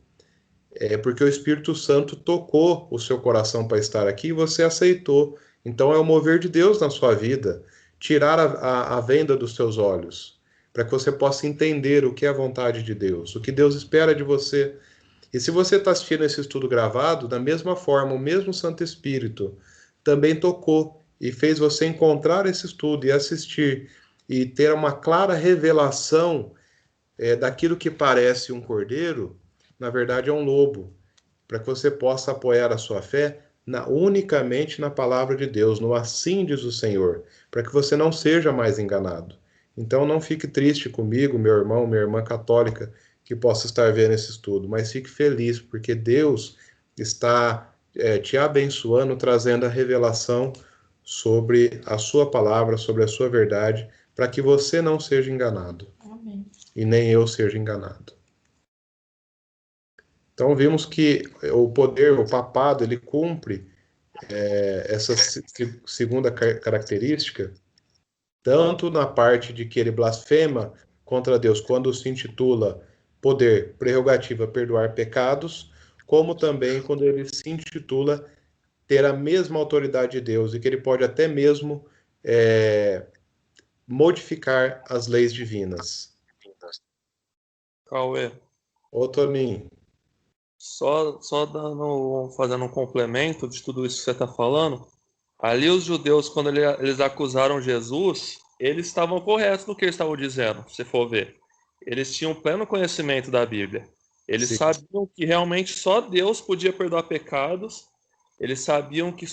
é porque o Espírito Santo tocou o seu coração para estar aqui e você aceitou. Então é o mover de Deus na sua vida, tirar a venda dos seus olhos, para que você possa entender o que é a vontade de Deus, o que Deus espera de você. E se você está assistindo esse estudo gravado, da mesma forma, o mesmo Santo Espírito também tocou e fez você encontrar esse estudo e assistir e ter uma clara revelação daquilo que parece um cordeiro, na verdade é um lobo, para que você possa apoiar a sua fé unicamente na palavra de Deus, no assim diz o Senhor, para que você não seja mais enganado. Então não fique triste comigo, meu irmão, minha irmã católica, que possa estar vendo esse estudo, mas fique feliz, porque Deus está te abençoando, trazendo a revelação sobre a sua palavra, sobre a sua verdade, para que você não seja enganado. Amém. E nem eu seja enganado. Então vimos que o poder, o papado, ele cumpre essa segunda característica, tanto na parte de que ele blasfema contra Deus quando se intitula poder, prerrogativa, perdoar pecados, como também quando ele se intitula ter a mesma autoridade de Deus e que ele pode até mesmo modificar as leis divinas. Cauê, Ô, Toninho. só fazendo um complemento de tudo isso que você está falando, ali os judeus, quando eles acusaram Jesus, eles estavam corretos no que eles estavam dizendo, se for ver. Eles tinham pleno conhecimento da Bíblia. Eles sabiam que realmente só Deus podia perdoar pecados. Eles sabiam que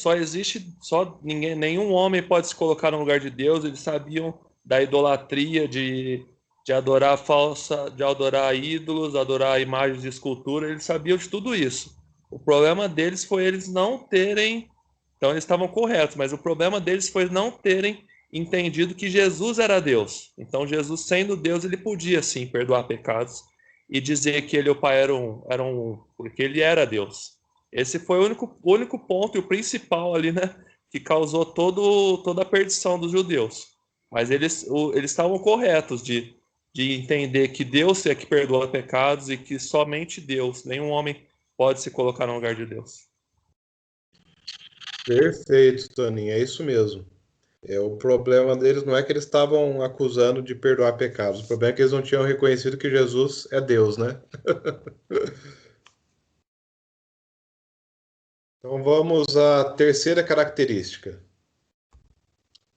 nenhum homem pode se colocar no lugar de Deus. Eles sabiam da idolatria, de adorar ídolos, adorar imagens de escultura. Eles sabiam de tudo isso. O problema deles foi eles não terem. Então eles estavam corretos, mas o problema deles foi não terem entendido que Jesus era Deus. Então Jesus, sendo Deus, ele podia sim perdoar pecados e dizer que ele e o Pai porque ele era Deus. Esse foi o único ponto e o principal ali, né, que causou toda a perdição dos judeus. Mas eles estavam corretos de entender que Deus é que perdoa pecados e que somente Deus, nenhum homem pode se colocar no lugar de Deus. Perfeito, Toninho, é isso mesmo. O problema deles não é que eles estavam acusando de perdoar pecados, o problema é que eles não tinham reconhecido que Jesus é Deus, né? Então vamos à terceira característica.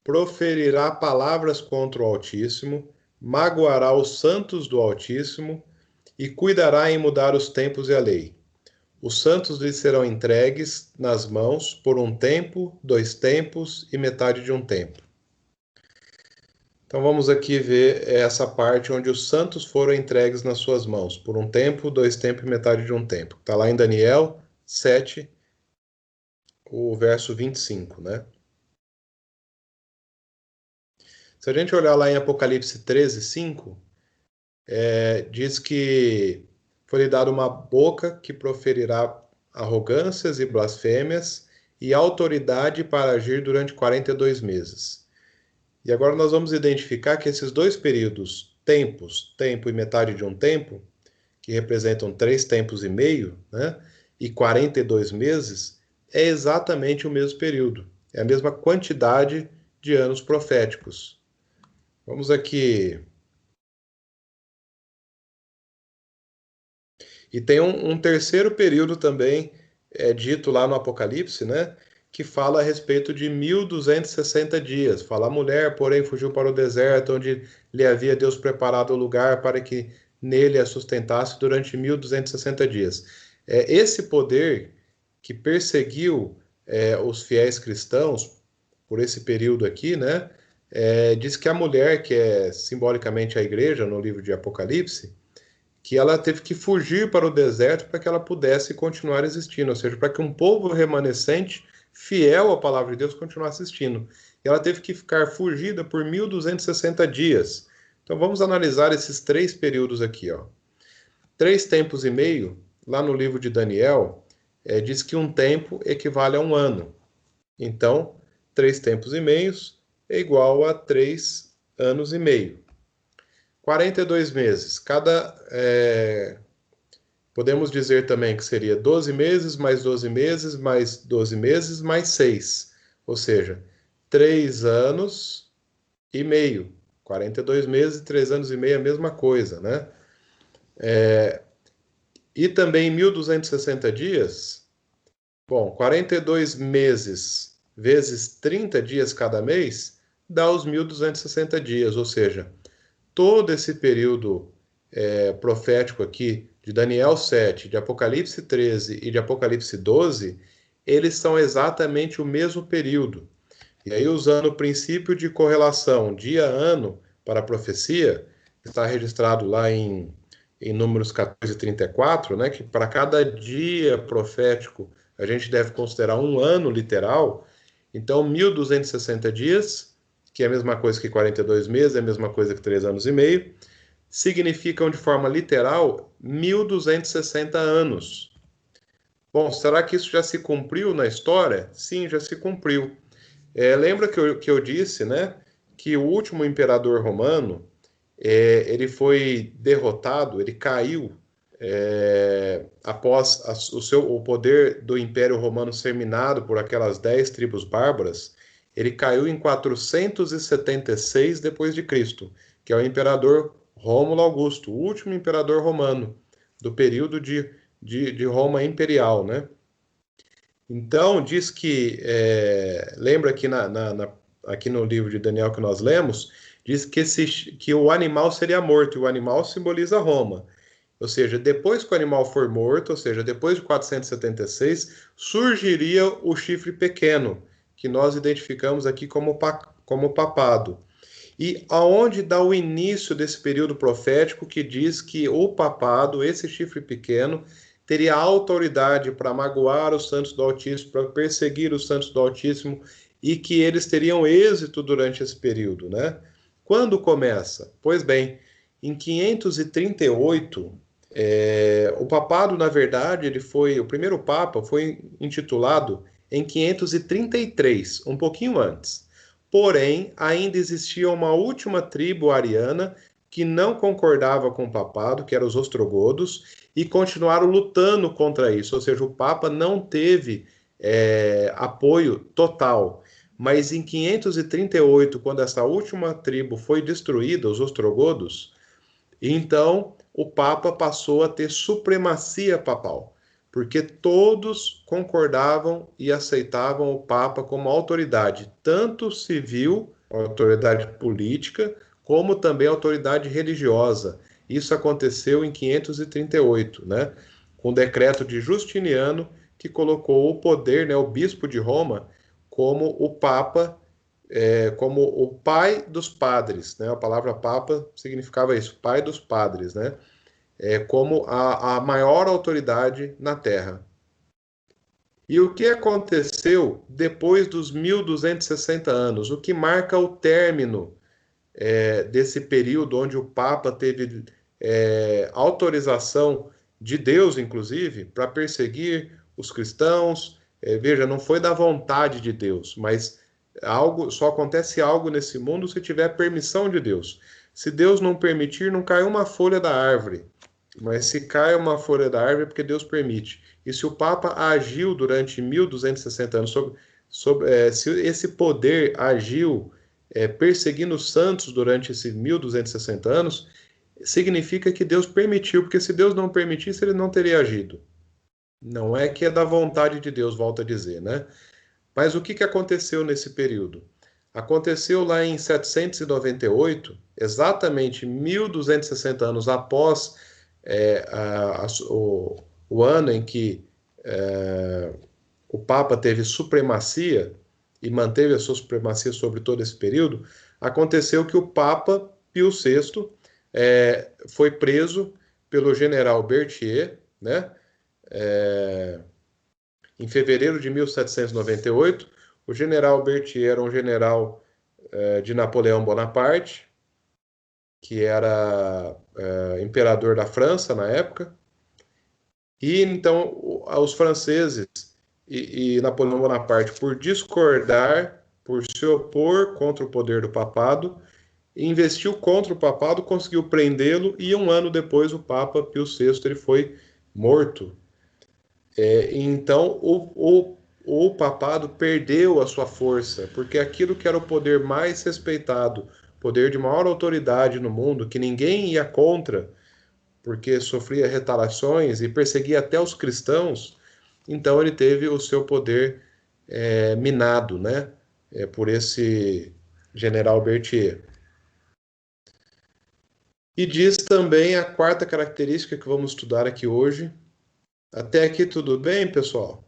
Proferirá palavras contra o Altíssimo, magoará os santos do Altíssimo e cuidará em mudar os tempos e a lei. Os santos lhe serão entregues nas mãos por um tempo, 2 tempos e metade de um tempo. Então vamos aqui ver essa parte onde os santos foram entregues nas suas mãos, por um tempo, 2 tempos e metade de um tempo. Está lá em Daniel 7, o verso 25, né? Se a gente olhar lá em Apocalipse 13, 5, diz que foi-lhe dada uma boca que proferirá arrogâncias e blasfêmias e autoridade para agir durante 42 meses. E agora nós vamos identificar que esses dois períodos, tempos, tempo e metade de um tempo, que representam 3 tempos e meio, né, e 42 meses, é exatamente o mesmo período. É a mesma quantidade de anos proféticos. Vamos aqui. E tem um terceiro período também, dito lá no Apocalipse, né? Que fala a respeito de 1260 dias. Fala, a mulher, porém, fugiu para o deserto, onde lhe havia Deus preparado o lugar para que nele a sustentasse durante 1260 dias. Esse poder que perseguiu os fiéis cristãos por esse período aqui, né? Diz que a mulher, que é simbolicamente a igreja no livro de Apocalipse, que ela teve que fugir para o deserto para que ela pudesse continuar existindo, ou seja, para que um povo remanescente, fiel à palavra de Deus, continuasse existindo. E ela teve que ficar fugida por 1260 dias. Então vamos analisar esses 3 períodos aqui, ó. 3 tempos e meio, lá no livro de Daniel, diz que um tempo equivale a um ano. Então, 3 tempos e meios é igual a 3 anos e meio. 42 meses. Podemos dizer também que seria 12 meses, mais 12 meses, mais 12 meses, mais 6. Ou seja, 3 anos e meio. 42 meses e 3 anos e meio é a mesma coisa, né? E também 1260 dias. Bom, 42 meses vezes 30 dias cada mês dá os 1260 dias, ou seja, todo esse período profético aqui, de Daniel 7, de Apocalipse 13 e de Apocalipse 12, eles são exatamente o mesmo período. E aí, usando o princípio de correlação dia-ano para a profecia, que está registrado lá em Números 14 e 34, né, que para cada dia profético a gente deve considerar um ano literal. Então, 1260 dias, que é a mesma coisa que 42 meses, é a mesma coisa que 3 anos e meio, significam de forma literal 1260 anos. Bom, será que isso já se cumpriu na história? Sim, já se cumpriu. Lembra que eu disse, né, que o último imperador romano, ele foi derrotado, ele caiu após o poder do Império Romano ser minado por aquelas 10 tribos bárbaras. Ele caiu em 476 depois de Cristo, que é o imperador Rômulo Augusto, o último imperador romano do período de Roma imperial, né? Então diz que lembra que aqui no livro de Daniel que nós lemos, diz que o animal seria morto, e o animal simboliza Roma. Ou seja, depois que o animal for morto, ou seja, depois de 476, surgiria o chifre pequeno, que nós identificamos aqui como papado. E aonde dá o início desse período profético que diz que o papado, esse chifre pequeno, teria autoridade para magoar os santos do Altíssimo, para perseguir os santos do Altíssimo, e que eles teriam êxito durante esse período, né? Quando começa? Pois bem, em 538, o papado, na verdade, o primeiro papa foi intitulado em 533, um pouquinho antes. Porém, ainda existia uma última tribo ariana que não concordava com o papado, que eram os ostrogodos, e continuaram lutando contra isso, ou seja, o Papa não teve apoio total. mas em 538, quando essa última tribo foi destruída, os ostrogodos, então o Papa passou a ter supremacia papal, porque todos concordavam e aceitavam o Papa como autoridade, tanto civil, autoridade política, como também autoridade religiosa. Isso aconteceu em 538, né? Com o decreto de Justiniano, que colocou o poder, né, o bispo de Roma, como o Papa, como o pai dos padres, né? A palavra Papa significava isso, pai dos padres, né? Como a maior autoridade na Terra. E o que aconteceu depois dos 1260 anos? O que marca o término desse período onde o Papa teve autorização de Deus, inclusive, para perseguir os cristãos. Veja, não foi da vontade de Deus, mas só acontece algo nesse mundo se tiver permissão de Deus. Se Deus não permitir, não cai uma folha da árvore. Mas se cai uma folha da árvore é porque Deus permite. E se o Papa agiu durante 1260 anos, se esse poder agiu perseguindo os santos durante esses 1260 anos, significa que Deus permitiu, porque se Deus não permitisse, ele não teria agido. Não é que é da vontade de Deus, volta a dizer, né? Mas o que aconteceu nesse período? Aconteceu lá em 798, exatamente 1260 anos após o ano em que o Papa teve supremacia e manteve a sua supremacia sobre todo esse período, aconteceu que o Papa Pio VI foi preso pelo general Berthier, né? Em fevereiro de 1798. O general Berthier era um general de Napoleão Bonaparte, que era imperador da França na época. E então os franceses e Napoleão Bonaparte, por discordar, por se opor contra o poder do papado, investiu contra o papado, conseguiu prendê-lo, e um ano depois o Papa Pio VI ele foi morto. Então o papado perdeu a sua força, porque aquilo que era o poder mais respeitado, poder de maior autoridade no mundo, que ninguém ia contra, porque sofria retaliações e perseguia até os cristãos, então ele teve o seu poder minado, né? Por esse general Berthier. E diz também a quarta característica que vamos estudar aqui hoje. Até aqui tudo bem, pessoal?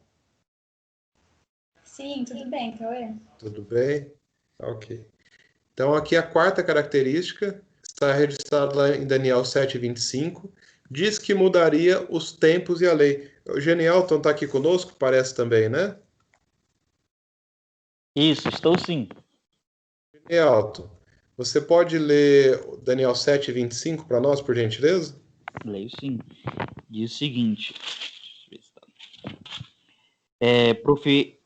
Sim, tudo bem, Cauê. Tudo bem? Ok. Então aqui a quarta característica está registrada lá em Daniel 7:25, diz que mudaria os tempos e a lei. O Genielton está aqui conosco, parece também, né? Isso, estou sim. Genielton, você pode ler Daniel 7:25 para nós, por gentileza? Leio sim. Diz o seguinte: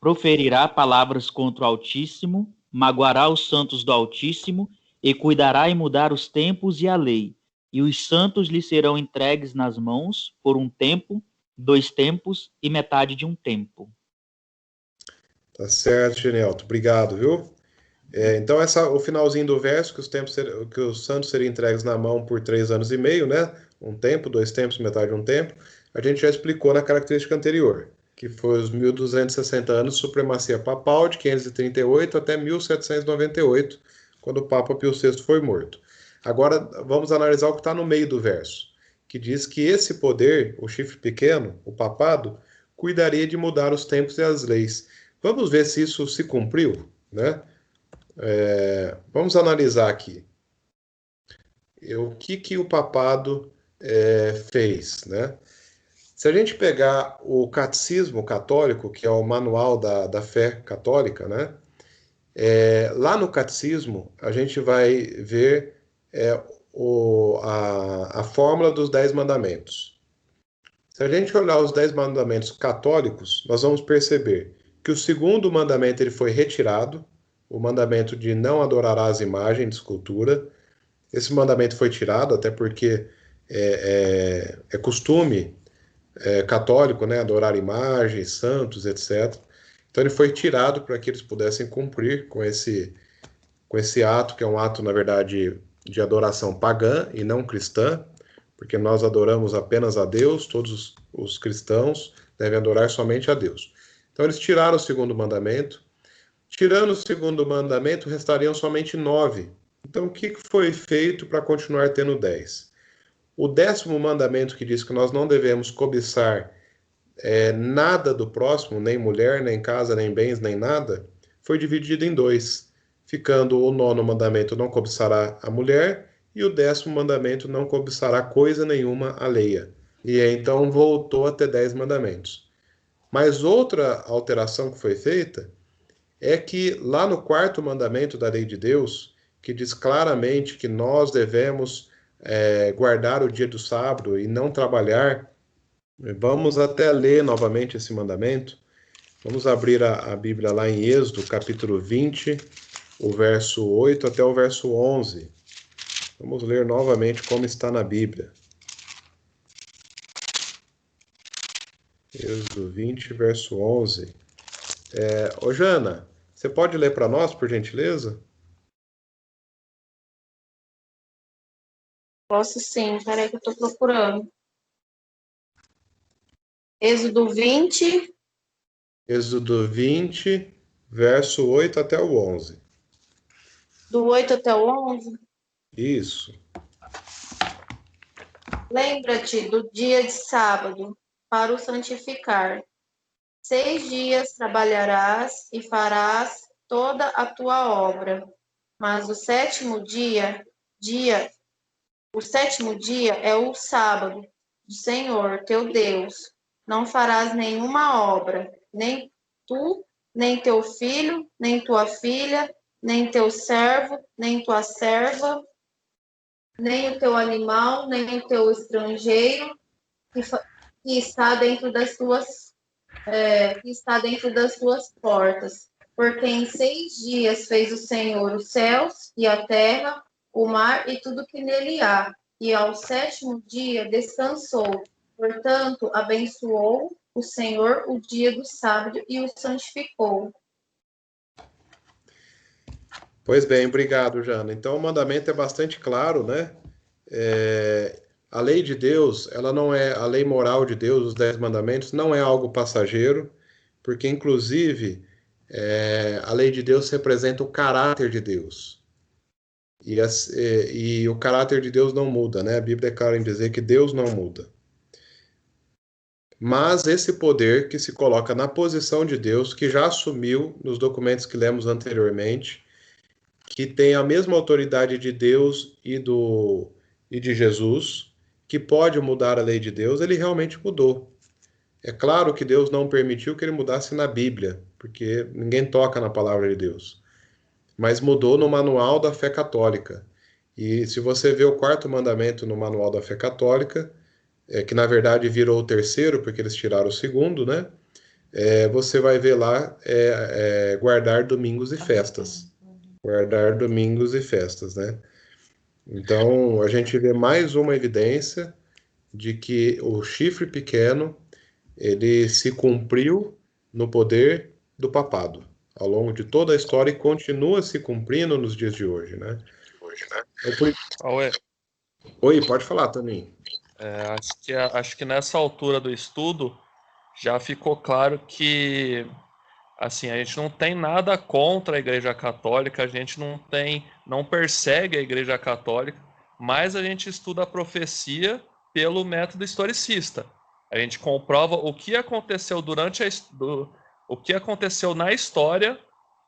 proferirá palavras contra o Altíssimo, magoará os santos do Altíssimo, e cuidará em mudar os tempos e a lei. E os santos lhe serão entregues nas mãos por um tempo, 2 tempos e metade de um tempo. Tá certo, Genielton. Obrigado, viu? Então, o finalzinho do verso, que os santos seriam entregues na mão por 3 anos e meio, né? 1 tempo, 2 tempos, metade de um tempo. A gente já explicou na característica anterior, que foi os 1260 anos de supremacia papal, de 538 até 1798, quando o Papa Pio VI foi morto. Agora, vamos analisar o que está no meio do verso, que diz que esse poder, o chifre pequeno, o papado, cuidaria de mudar os tempos e as leis. Vamos ver se isso se cumpriu, né? Vamos analisar aqui. O que o papado fez, né? Se a gente pegar o Catecismo Católico, que é o manual da fé católica, né? Lá no Catecismo, a gente vai ver a fórmula dos 10 mandamentos. Se a gente olhar os 10 mandamentos católicos, nós vamos perceber que o segundo mandamento ele foi retirado, o mandamento de não adorarás imagem de escultura. Esse mandamento foi tirado, até porque costume católico, né, adorar imagens, santos, etc. Então ele foi tirado para que eles pudessem cumprir com esse ato, que é um ato, na verdade, de adoração pagã e não cristã, porque nós adoramos apenas a Deus, todos os cristãos devem adorar somente a Deus. Então eles tiraram o segundo mandamento. Tirando o segundo mandamento, restariam somente 9. Então o que foi feito para continuar tendo 10? O 10º mandamento, que diz que nós não devemos cobiçar nada do próximo, nem mulher, nem casa, nem bens, nem nada, foi dividido em 2, ficando o 9º mandamento, não cobiçará a mulher, e o 10º mandamento, não cobiçará coisa nenhuma alheia. E então voltou a ter 10 mandamentos. Mas outra alteração que foi feita é que lá no 4º mandamento da lei de Deus, que diz claramente que nós devemos guardar o dia do sábado e não trabalhar, vamos até ler novamente esse mandamento. Vamos abrir a Bíblia lá em Êxodo, capítulo 20, o verso 8 até o verso 11. Vamos ler novamente como está na Bíblia. Êxodo 20, verso 11. Ô Jana, você pode ler para nós, por gentileza? Posso sim, peraí que eu estou procurando. Êxodo 20. Êxodo 20, verso 8 até o 11. Do 8 até o 11? Isso. Lembra-te do dia de sábado para o santificar. 6 dias trabalharás e farás toda a tua obra, mas o sétimo dia é o sábado do Senhor teu Deus. Não farás nenhuma obra, nem tu, nem teu filho, nem tua filha, nem teu servo, nem tua serva, nem o teu animal, nem o teu estrangeiro que está dentro das tuas portas. Porque em 6 dias fez o Senhor os céus e a terra, o mar e tudo que nele há, e ao 7º dia descansou. Portanto, abençoou o Senhor o dia do sábado e o santificou. Pois bem, obrigado, Jana. Então, o mandamento é bastante claro, né? A lei de Deus, ela não é a lei moral de Deus, os 10 mandamentos, não é algo passageiro, porque, inclusive, a lei de Deus representa o caráter de Deus. E o caráter de Deus não muda, né? A Bíblia é clara em dizer que Deus não muda. Mas esse poder que se coloca na posição de Deus, que já assumiu nos documentos que lemos anteriormente, que tem a mesma autoridade de Deus e de Jesus, que pode mudar a lei de Deus, ele realmente mudou. É claro que Deus não permitiu que ele mudasse na Bíblia, porque ninguém toca na palavra de Deus. Mas mudou no Manual da Fé Católica. E se você vê o 4º mandamento no Manual da Fé Católica, que na verdade virou o 3º, porque eles tiraram o 2º, né? Você vai ver lá guardar domingos e festas. Guardar domingos e festas, né? Então, a gente vê mais uma evidência de que o chifre pequeno, ele se cumpriu no poder do papado, ao longo de toda a história, e continua se cumprindo nos dias de hoje, né? Oi, pode falar, Toninho. Acho que nessa altura do estudo já ficou claro que assim, a gente não tem nada contra a Igreja Católica, a gente não persegue a Igreja Católica, mas a gente estuda a profecia pelo método historicista. A gente comprova o que aconteceu o que aconteceu na história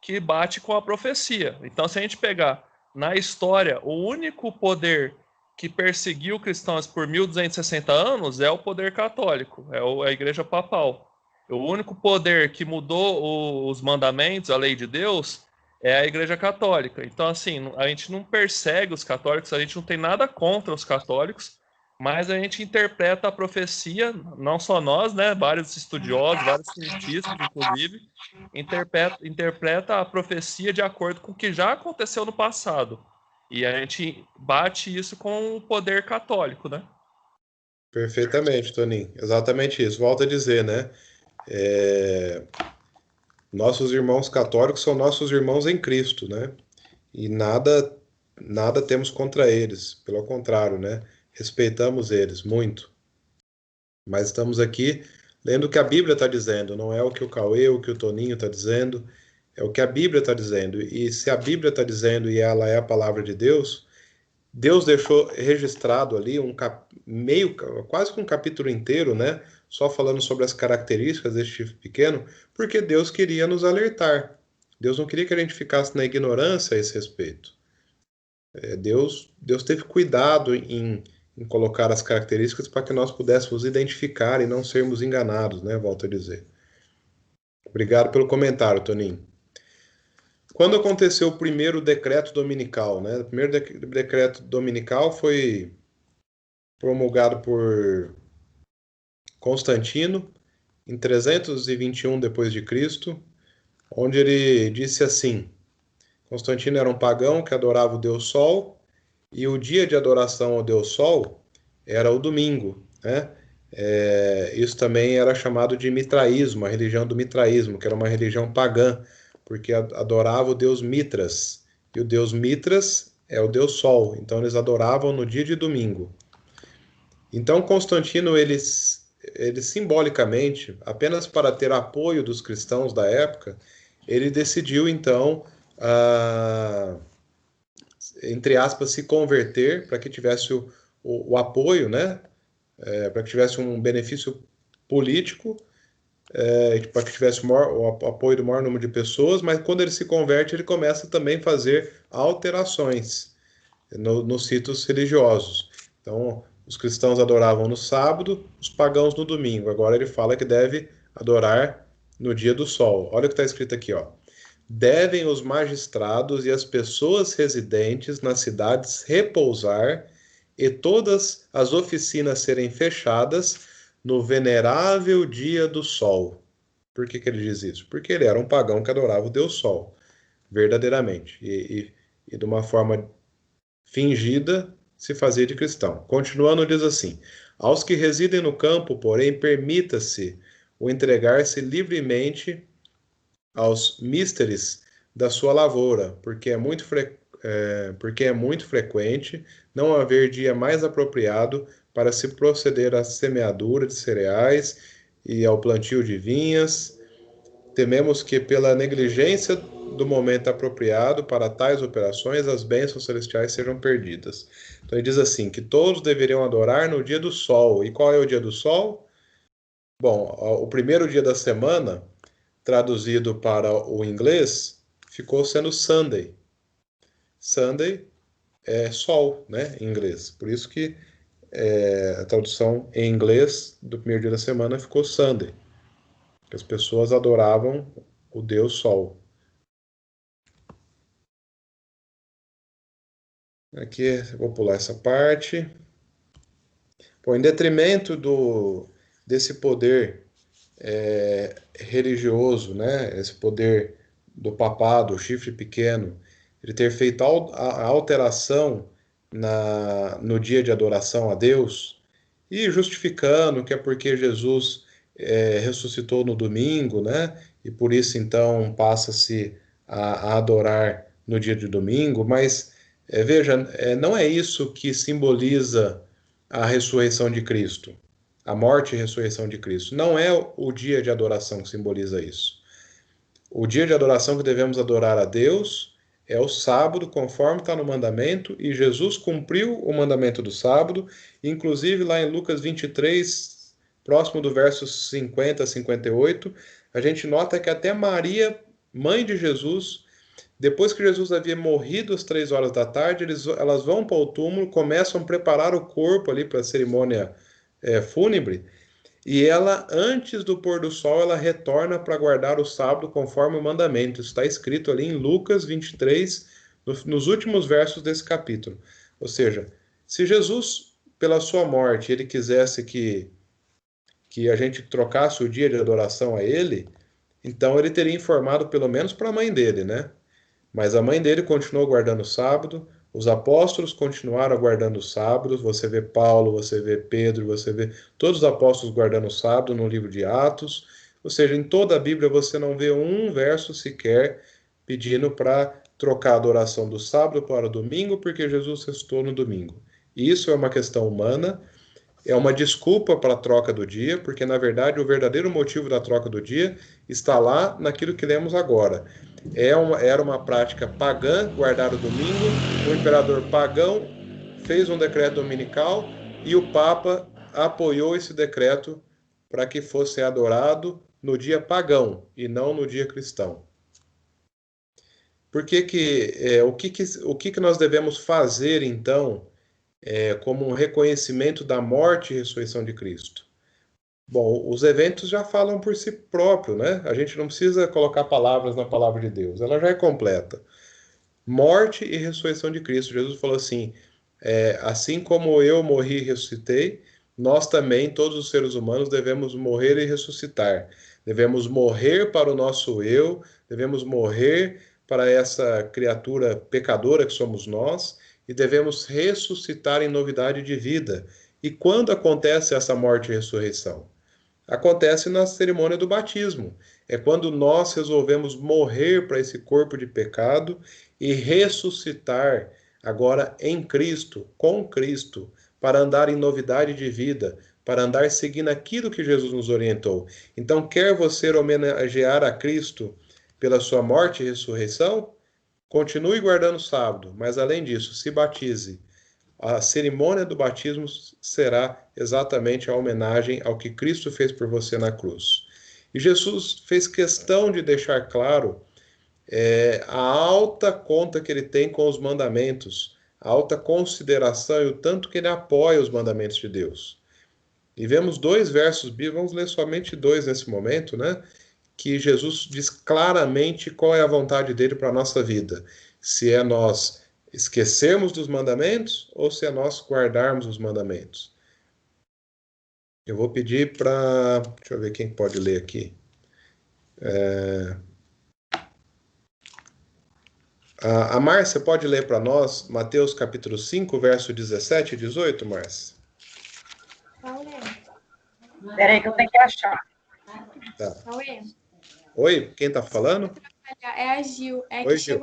que bate com a profecia. Então, se a gente pegar na história, o único poder que perseguiu cristãos por 1260 anos é o poder católico, é a Igreja Papal. O único poder que mudou os mandamentos, a lei de Deus, é a Igreja Católica. Então, assim, a gente não persegue os católicos, a gente não tem nada contra os católicos, mas a gente interpreta a profecia, não só nós, né? Vários estudiosos, vários cientistas, inclusive, interpreta a profecia de acordo com o que já aconteceu no passado. E a gente bate isso com o poder católico, né? Perfeitamente, Toninho. Exatamente isso. Volto a dizer, né? Nossos irmãos católicos são nossos irmãos em Cristo, né? E nada temos contra eles, pelo contrário, né? Respeitamos eles muito. Mas estamos aqui lendo o que a Bíblia está dizendo, não é o que o Cauê, o que o Toninho está dizendo, é o que a Bíblia está dizendo. E se a Bíblia está dizendo e ela é a palavra de Deus, Deus deixou registrado ali quase que um capítulo inteiro, né? Só falando sobre as características desse chifre pequeno, porque Deus queria nos alertar. Deus não queria que a gente ficasse na ignorância a esse respeito. Deus teve cuidado em colocar as características para que nós pudéssemos identificar e não sermos enganados, né? Volto a dizer. Obrigado pelo comentário, Toninho. Quando aconteceu o primeiro decreto dominical, né? O primeiro decreto dominical foi promulgado por Constantino em 321 depois de Cristo, onde ele disse assim: Constantino era um pagão que adorava o Deus Sol, e o dia de adoração ao Deus Sol era o domingo, né? Isso também era chamado de mitraísmo, a religião do mitraísmo, que era uma religião pagã, porque adorava o Deus Mitras, e o Deus Mitras é o Deus Sol, então eles adoravam no dia de domingo. Então Constantino, ele simbolicamente, apenas para ter apoio dos cristãos da época, ele decidiu então, entre aspas, se converter para que tivesse o apoio, né? Para que tivesse um benefício político, para que tivesse o apoio do maior número de pessoas, mas quando ele se converte, ele começa também a fazer alterações nos ritos religiosos. Então, os cristãos adoravam no sábado, os pagãos no domingo. Agora ele fala que deve adorar no dia do sol. Olha o que está escrito aqui, ó. Devem os magistrados e as pessoas residentes nas cidades repousar e todas as oficinas serem fechadas no venerável dia do sol. Por que ele diz isso? Porque ele era um pagão que adorava o Deus Sol, verdadeiramente. E de uma forma fingida, se fazia de cristão. Continuando, diz assim: aos que residem no campo, porém, permita-se o entregar-se livremente aos místeres da sua lavoura, porque é muito frequente não haver dia mais apropriado para se proceder à semeadura de cereais e ao plantio de vinhas. Tememos que, pela negligência do momento apropriado para tais operações, as bênçãos celestiais sejam perdidas. Então ele diz assim, que todos deveriam adorar no dia do sol. E qual é o dia do sol? Bom, o primeiro dia da semana, traduzido para o inglês, ficou sendo Sunday. Sunday é sol, né, em inglês. Por isso que a tradução em inglês do primeiro dia da semana ficou Sunday. As pessoas adoravam o Deus Sol. Aqui, vou pular essa parte. Bom, em detrimento desse poder religioso, né, esse poder do papado, o chifre pequeno, ele ter feito a alteração no dia de adoração a Deus, e justificando que é porque Jesus ressuscitou no domingo, né, e por isso então passa-se a adorar no dia de domingo, mas veja, não é isso que simboliza a ressurreição de Cristo, a morte e ressurreição de Cristo. Não é o dia de adoração que simboliza isso. O dia de adoração que devemos adorar a Deus é o sábado, conforme está no mandamento, e Jesus cumpriu o mandamento do sábado, inclusive lá em Lucas 23, próximo do verso 50 a 58, a gente nota que até Maria, mãe de Jesus, depois que Jesus havia morrido às 3 horas da tarde, elas vão para o túmulo, começam a preparar o corpo ali para a cerimônia fúnebre, e ela, antes do pôr do sol, ela retorna para guardar o sábado conforme o mandamento. Isso está escrito ali em Lucas 23, nos últimos versos desse capítulo. Ou seja, se Jesus, pela sua morte, ele quisesse que a gente trocasse o dia de adoração a ele, então ele teria informado pelo menos para a mãe dele, né? Mas a mãe dele continuou guardando o sábado, os apóstolos continuaram guardando o sábado, você vê Paulo, você vê Pedro, você vê todos os apóstolos guardando o sábado no livro de Atos, Ou seja, em toda a Bíblia você não vê um verso sequer pedindo para trocar a adoração do sábado para o domingo, porque Jesus ressuscitou no domingo. Isso é uma questão humana, é uma desculpa para a troca do dia, porque na verdade o verdadeiro motivo da troca do dia está lá naquilo que lemos agora. Era uma prática pagã guardar o domingo, o imperador pagão fez um decreto dominical e o Papa apoiou esse decreto para que fosse adorado no dia pagão e não no dia cristão. O que nós devemos fazer, então, como um reconhecimento da morte e ressurreição de Cristo? Bom, os eventos já falam por si próprio, né? A gente não precisa colocar palavras na palavra de Deus, ela já é completa. Morte e ressurreição de Cristo. Jesus falou assim, assim como eu morri e ressuscitei, nós também, todos os seres humanos, devemos morrer e ressuscitar. Devemos morrer para o nosso eu, devemos morrer para essa criatura pecadora que somos nós, e devemos ressuscitar em novidade de vida. E quando acontece essa morte e ressurreição? Acontece na cerimônia do batismo. É quando nós resolvemos morrer para esse corpo de pecado e ressuscitar agora em Cristo, com Cristo, para andar em novidade de vida, para andar seguindo aquilo que Jesus nos orientou. Então, quer você homenagear a Cristo pela sua morte e ressurreição? Continue guardando o sábado, mas além disso, se batize. A cerimônia do batismo será exatamente a homenagem ao que Cristo fez por você na cruz. E Jesus fez questão de deixar claro a alta conta que ele tem com os mandamentos, a alta consideração e o tanto que ele apoia os mandamentos de Deus. E vemos 2 versos bíblicos, vamos ler somente 2 nesse momento, né? Que Jesus diz claramente qual é a vontade dele para a nossa vida. Se é nós esquecermos dos mandamentos ou se é nós guardarmos os mandamentos. Eu vou pedir para... Deixa eu ver quem pode ler aqui. A Márcia pode ler para nós Mateus capítulo 5, verso 17 e 18, Márcia? Peraí que eu tenho que achar. Tá. Cauê, Oi, quem está falando? é a Gil. Oi, Gil.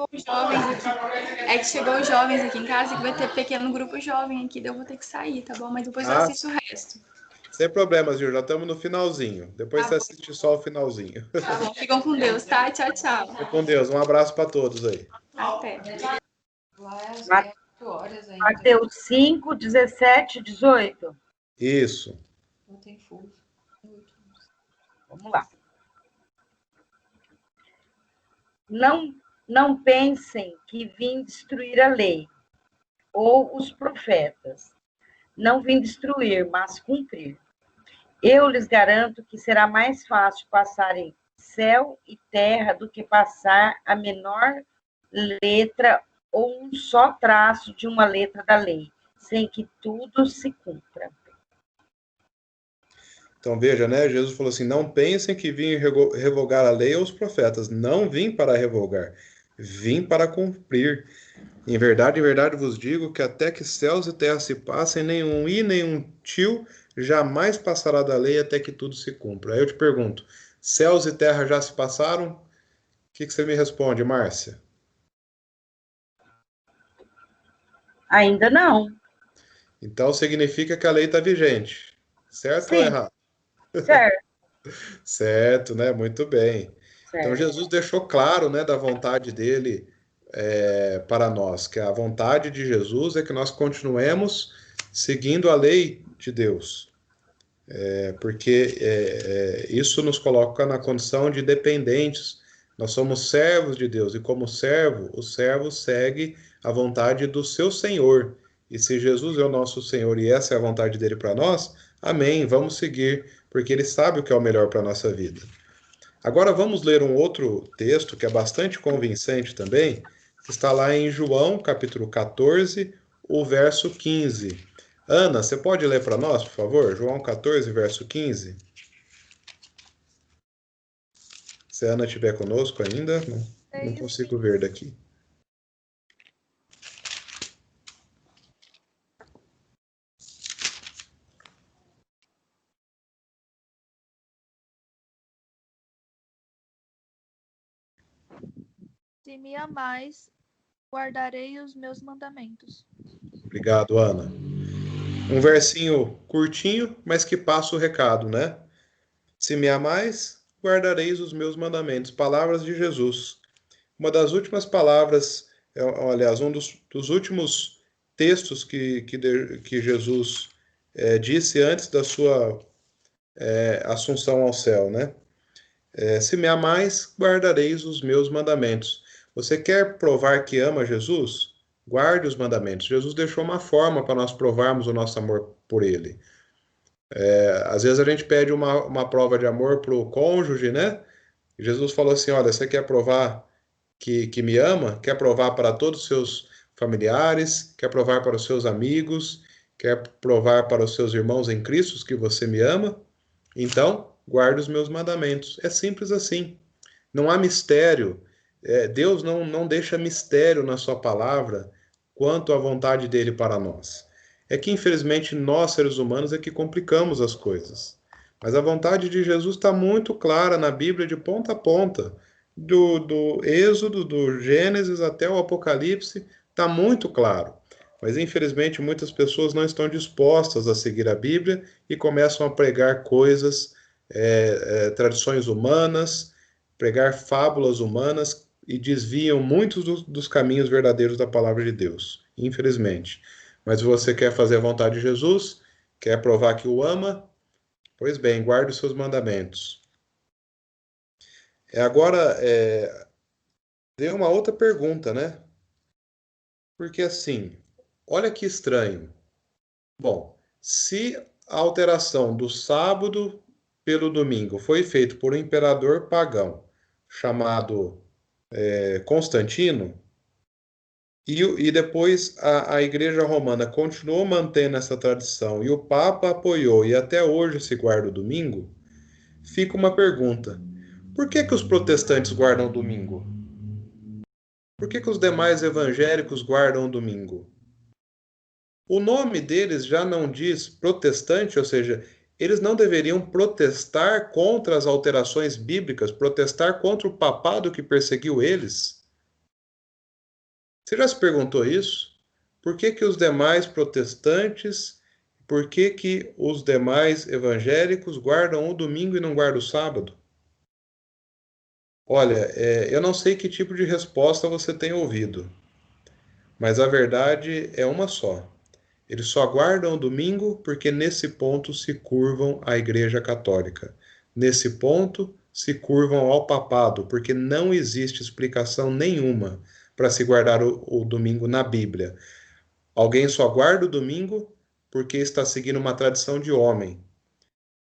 É que chegou os jovens aqui em casa, que vai ter pequeno grupo jovem aqui, daí eu vou ter que sair, tá bom? Mas depois eu assisto o resto. Sem problemas, Gil, já estamos no finalzinho. Depois você assiste só o finalzinho. Tá bom, ficam com Deus, tá? Tchau, tchau. Fica com Deus, um abraço para todos aí. Até. Mateus 5, 17, 18. Isso. Não tem fuso. Vamos lá. Não pensem que vim destruir a lei ou os profetas. Não vim destruir, mas cumprir. Eu lhes garanto que será mais fácil passarem céu e terra do que passar a menor letra ou um só traço de uma letra da lei, sem que tudo se cumpra. Então veja, né? Jesus falou assim: não pensem que vim revogar a lei ou os profetas. Não vim para revogar, vim para cumprir. Em verdade vos digo que até que céus e terra se passem, nenhum i, nenhum tio jamais passará da lei até que tudo se cumpra. Aí eu te pergunto: céus e terra já se passaram? O que você me responde, Márcia? Ainda não. Então significa que a lei está vigente, certo? Sim. Ou errado? Certo. Certo, né? Muito bem. Certo. Então Jesus deixou claro, né, da vontade dele para nós, que a vontade de Jesus é que nós continuemos seguindo a lei de Deus, porque isso nos coloca na condição de dependentes. Nós somos servos de Deus e como servo, o servo segue a vontade do seu Senhor. E se Jesus é o nosso Senhor e essa é a vontade dele para nós, amém, vamos seguir, porque ele sabe o que é o melhor para a nossa vida. Agora vamos ler um outro texto que é bastante convincente também, que está lá em João, capítulo 14, o verso 15. Ana, você pode ler para nós, por favor? João 14, verso 15. Se a Ana estiver conosco ainda, não consigo ver daqui. Se me amais, guardarei os meus mandamentos. Obrigado, Ana. Um versinho curtinho, mas que passa o recado, né? Se me amais, guardareis os meus mandamentos. Palavras de Jesus. Uma das últimas palavras, aliás, um dos últimos textos que Jesus disse antes da sua assunção ao céu, né? Se me amais, guardareis os meus mandamentos. Você quer provar que ama Jesus? Guarde os mandamentos. Jesus deixou uma forma para nós provarmos o nosso amor por ele. Às vezes a gente pede uma prova de amor para o cônjuge, né? Jesus falou assim, olha, você quer provar que me ama? Quer provar para todos os seus familiares? Quer provar para os seus amigos? Quer provar para os seus irmãos em Cristo que você me ama? Então, guarde os meus mandamentos. É simples assim. Não há mistério. Deus não deixa mistério na sua palavra quanto à vontade dele para nós. É que, infelizmente, nós, seres humanos, é que complicamos as coisas. Mas a vontade de Jesus está muito clara na Bíblia, de ponta a ponta. Do Êxodo, do Gênesis até o Apocalipse, está muito claro. Mas, infelizmente, muitas pessoas não estão dispostas a seguir a Bíblia e começam a pregar coisas, tradições humanas, pregar fábulas humanas e desviam muitos dos caminhos verdadeiros da palavra de Deus, infelizmente. Mas você quer fazer a vontade de Jesus? Quer provar que o ama? Pois bem, guarde os seus mandamentos. Agora, deu uma outra pergunta, né? Porque assim, olha que estranho. Bom, se a alteração do sábado pelo domingo foi feita por um imperador pagão chamado Constantino, e depois a Igreja Romana continuou mantendo essa tradição e o Papa apoiou e até hoje se guarda o domingo, fica uma pergunta. Por que os protestantes guardam o domingo? Por que os demais evangélicos guardam o domingo? O nome deles já não diz protestante, ou seja, eles não deveriam protestar contra as alterações bíblicas, protestar contra o papado que perseguiu eles? Você já se perguntou isso? Por que os demais protestantes, por que os demais evangélicos guardam o domingo e não guardam o sábado? Olha, eu não sei que tipo de resposta você tem ouvido, mas a verdade é uma só. Eles só guardam o domingo porque nesse ponto se curvam à Igreja Católica. Nesse ponto se curvam ao papado, porque não existe explicação nenhuma para se guardar o domingo na Bíblia. Alguém só guarda o domingo porque está seguindo uma tradição de homem,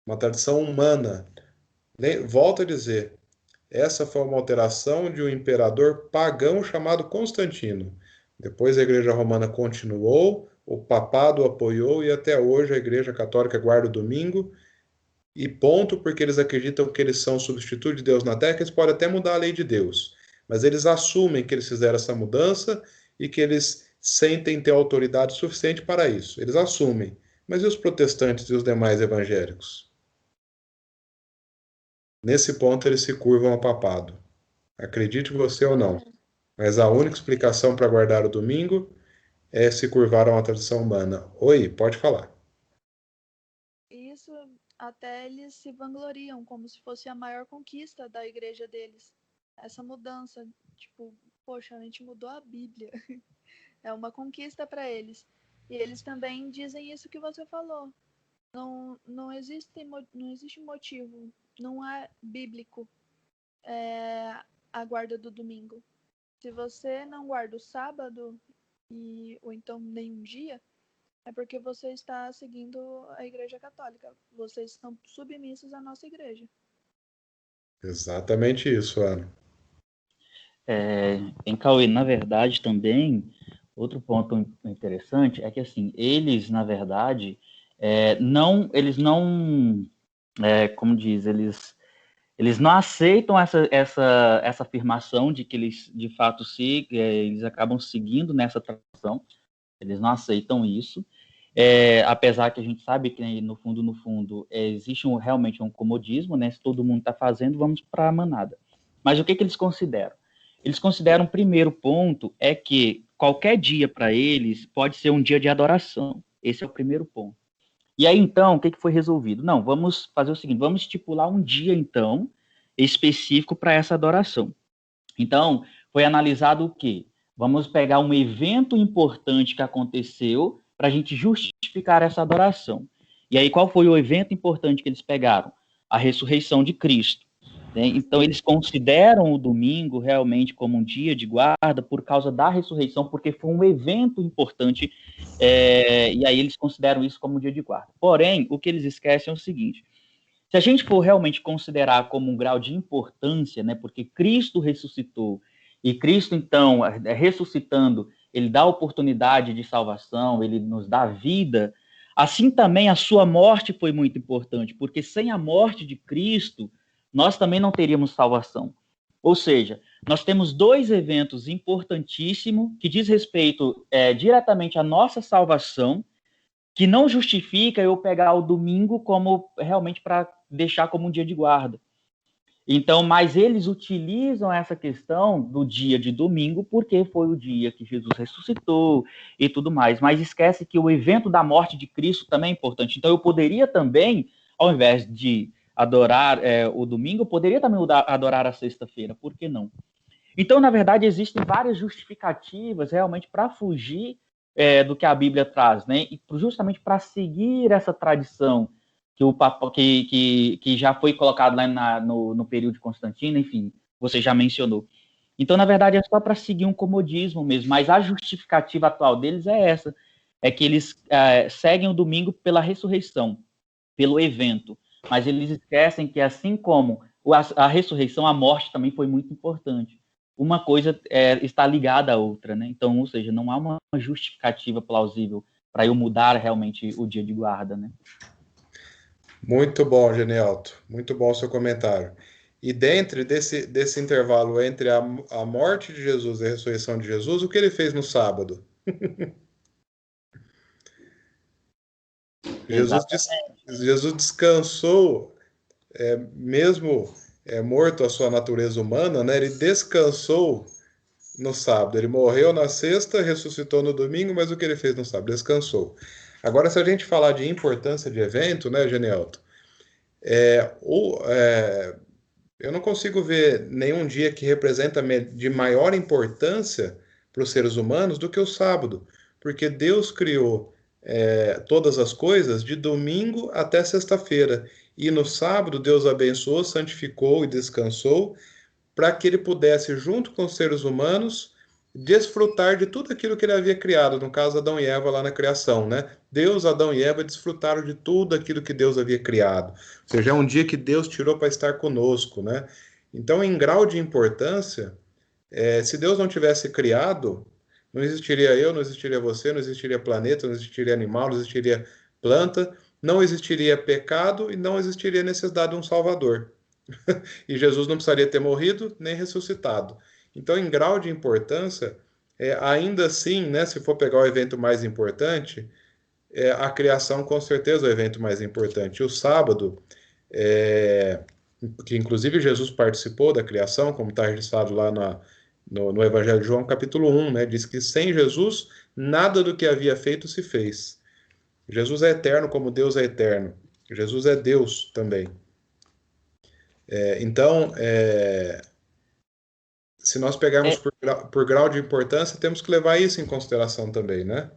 uma tradição humana. Volto a dizer, essa foi uma alteração de um imperador pagão chamado Constantino. Depois a Igreja Romana continuou, o papado apoiou e até hoje a Igreja Católica guarda o domingo e ponto, porque eles acreditam que eles são o substituto de Deus na Terra, que eles podem até mudar a lei de Deus. Mas eles assumem que eles fizeram essa mudança e que eles sentem ter autoridade suficiente para isso. Eles assumem. Mas e os protestantes e os demais evangélicos? Nesse ponto eles se curvam ao papado. Acredite você ou não. Mas a única explicação para guardar o domingo é se curvar a uma tradição humana. Oi, pode falar. Isso até eles se vangloriam como se fosse a maior conquista da igreja deles. Essa mudança, tipo, poxa, a gente mudou a Bíblia. É uma conquista para eles. E eles também dizem isso que você falou. Não existe motivo, não é bíblico a guarda do domingo. Se você não guarda o sábado, ou então nenhum dia, é porque você está seguindo a Igreja Católica. Vocês estão submissos à nossa igreja. Exatamente isso, Ana. Em Cauê, na verdade, também, outro ponto interessante é que, assim, eles, na verdade, como diz, eles não aceitam essa afirmação de que eles, de fato, eles acabam seguindo nessa tradição. Eles não aceitam isso. Apesar que a gente sabe que, no fundo, existe realmente um comodismo, né? Se todo mundo está fazendo, vamos para a manada. Mas o que eles consideram? Eles consideram, o primeiro ponto, é que qualquer dia para eles pode ser um dia de adoração. Esse é o primeiro ponto. E aí, então, o que foi resolvido? Não, vamos fazer o seguinte, vamos estipular um dia, então, específico para essa adoração. Então, foi analisado o quê? Vamos pegar um evento importante que aconteceu para a gente justificar essa adoração. E aí, qual foi o evento importante que eles pegaram? A ressurreição de Cristo. Né? Então, eles consideram o domingo realmente como um dia de guarda por causa da ressurreição, porque foi um evento importante, e aí eles consideram isso como um dia de guarda. Porém, o que eles esquecem é o seguinte, se a gente for realmente considerar como um grau de importância, né, porque Cristo ressuscitou, e Cristo, então, ressuscitando, ele dá oportunidade de salvação, ele nos dá vida, assim também a sua morte foi muito importante, porque sem a morte de Cristo, nós também não teríamos salvação. Ou seja, nós temos dois eventos importantíssimos que diz respeito diretamente à nossa salvação, que não justifica eu pegar o domingo como realmente para deixar como um dia de guarda. Então, mas eles utilizam essa questão do dia de domingo porque foi o dia que Jesus ressuscitou e tudo mais, mas esquece que o evento da morte de Cristo também é importante. Então, eu poderia também, ao invés de adorar o domingo, eu poderia também adorar a sexta-feira, por que não? Então, na verdade, existem várias justificativas realmente para fugir do que a Bíblia traz, né? E justamente para seguir essa tradição que já foi colocado lá no período de Constantino, enfim, você já mencionou. Então, na verdade, é só para seguir um comodismo mesmo, mas a justificativa atual deles é essa, é que eles seguem o domingo pela ressurreição, pelo evento, mas eles esquecem que, assim como a ressurreição, a morte também foi muito importante. Uma coisa está ligada à outra, né? Então, ou seja, não há uma justificativa plausível para eu mudar realmente o dia de guarda, né? Muito bom, Genialto. Muito bom o seu comentário. E dentro desse intervalo entre a morte de Jesus e a ressurreição de Jesus, o que ele fez no sábado? Jesus descansou, mesmo morto a sua natureza humana, né? Ele descansou no sábado. Ele morreu na sexta, ressuscitou no domingo, mas o que ele fez no sábado? Descansou. Agora, se a gente falar de importância de evento, né, Genialto? Eu não consigo ver nenhum dia que representa de maior importância para os seres humanos do que o sábado, porque Deus criou todas as coisas de domingo até sexta-feira, e no sábado Deus abençoou, santificou e descansou para que ele pudesse, junto com os seres humanos, desfrutar de tudo aquilo que ele havia criado, no caso Adão e Eva lá na criação, né? Deus, Adão e Eva desfrutaram de tudo aquilo que Deus havia criado. Ou seja, é um dia que Deus tirou para estar conosco, né? Então, em grau de importância, se Deus não tivesse criado, não existiria eu, não existiria você, não existiria planeta, não existiria animal, não existiria planta, não existiria pecado e não existiria necessidade de um Salvador. E Jesus não precisaria ter morrido nem ressuscitado. Então, em grau de importância, ainda assim, né, se for pegar o evento mais importante, a criação com certeza é o evento mais importante. O sábado, que inclusive Jesus participou da criação, como está registrado lá no Evangelho de João, capítulo 1, né, diz que sem Jesus, nada do que havia feito se fez. Jesus é eterno como Deus é eterno. Jesus é Deus também. Então, se nós pegarmos por grau de importância, temos que levar isso em consideração também, né?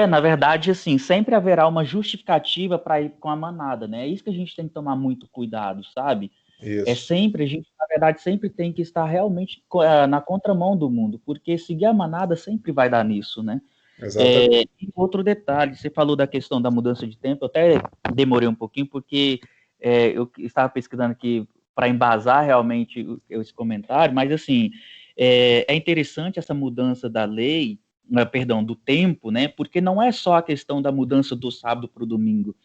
Na verdade, assim, sempre haverá uma justificativa para ir com a manada, né? É isso que a gente tem que tomar muito cuidado, sabe? Isso. A gente, na verdade, sempre tem que estar realmente na contramão do mundo, porque seguir a manada sempre vai dar nisso, né? Exatamente. E outro detalhe, você falou da questão da mudança de tempo, eu até demorei um pouquinho, porque eu estava pesquisando aqui para embasar realmente esse comentário, mas assim, é interessante essa mudança da lei, do tempo, né? Porque não é só a questão da mudança do sábado para o domingo.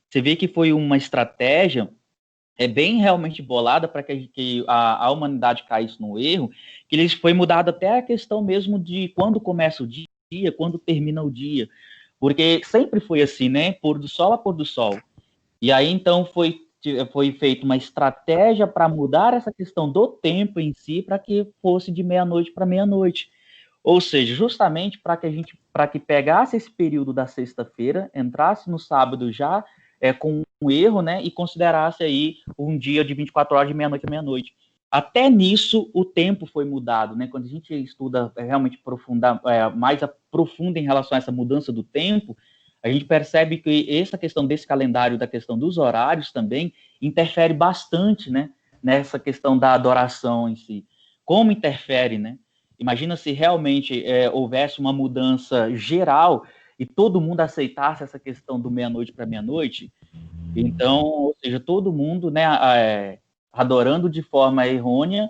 Você vê que foi uma estratégia bem realmente bolada para que a humanidade caísse no erro, que eles foi mudado até a questão mesmo de quando começa o dia, quando termina o dia, porque sempre foi assim, né? Pôr do sol a pôr do sol. E aí, então, foi foi feita uma estratégia para mudar essa questão do tempo em si, para que fosse de meia-noite para meia-noite. Ou seja, justamente para que pegasse esse período da sexta-feira, entrasse no sábado já com um erro, né, e considerasse aí um dia de 24 horas de meia-noite a meia-noite. Até nisso o tempo foi mudado, né? Quando a gente estuda realmente mais aprofunda em relação a essa mudança do tempo, a gente percebe que essa questão desse calendário, da questão dos horários também, interfere bastante, né, nessa questão da adoração em si. Como interfere, né? Imagina se realmente houvesse uma mudança geral e todo mundo aceitasse essa questão do meia-noite para meia-noite. Então, ou seja, todo mundo, né, adorando de forma errônea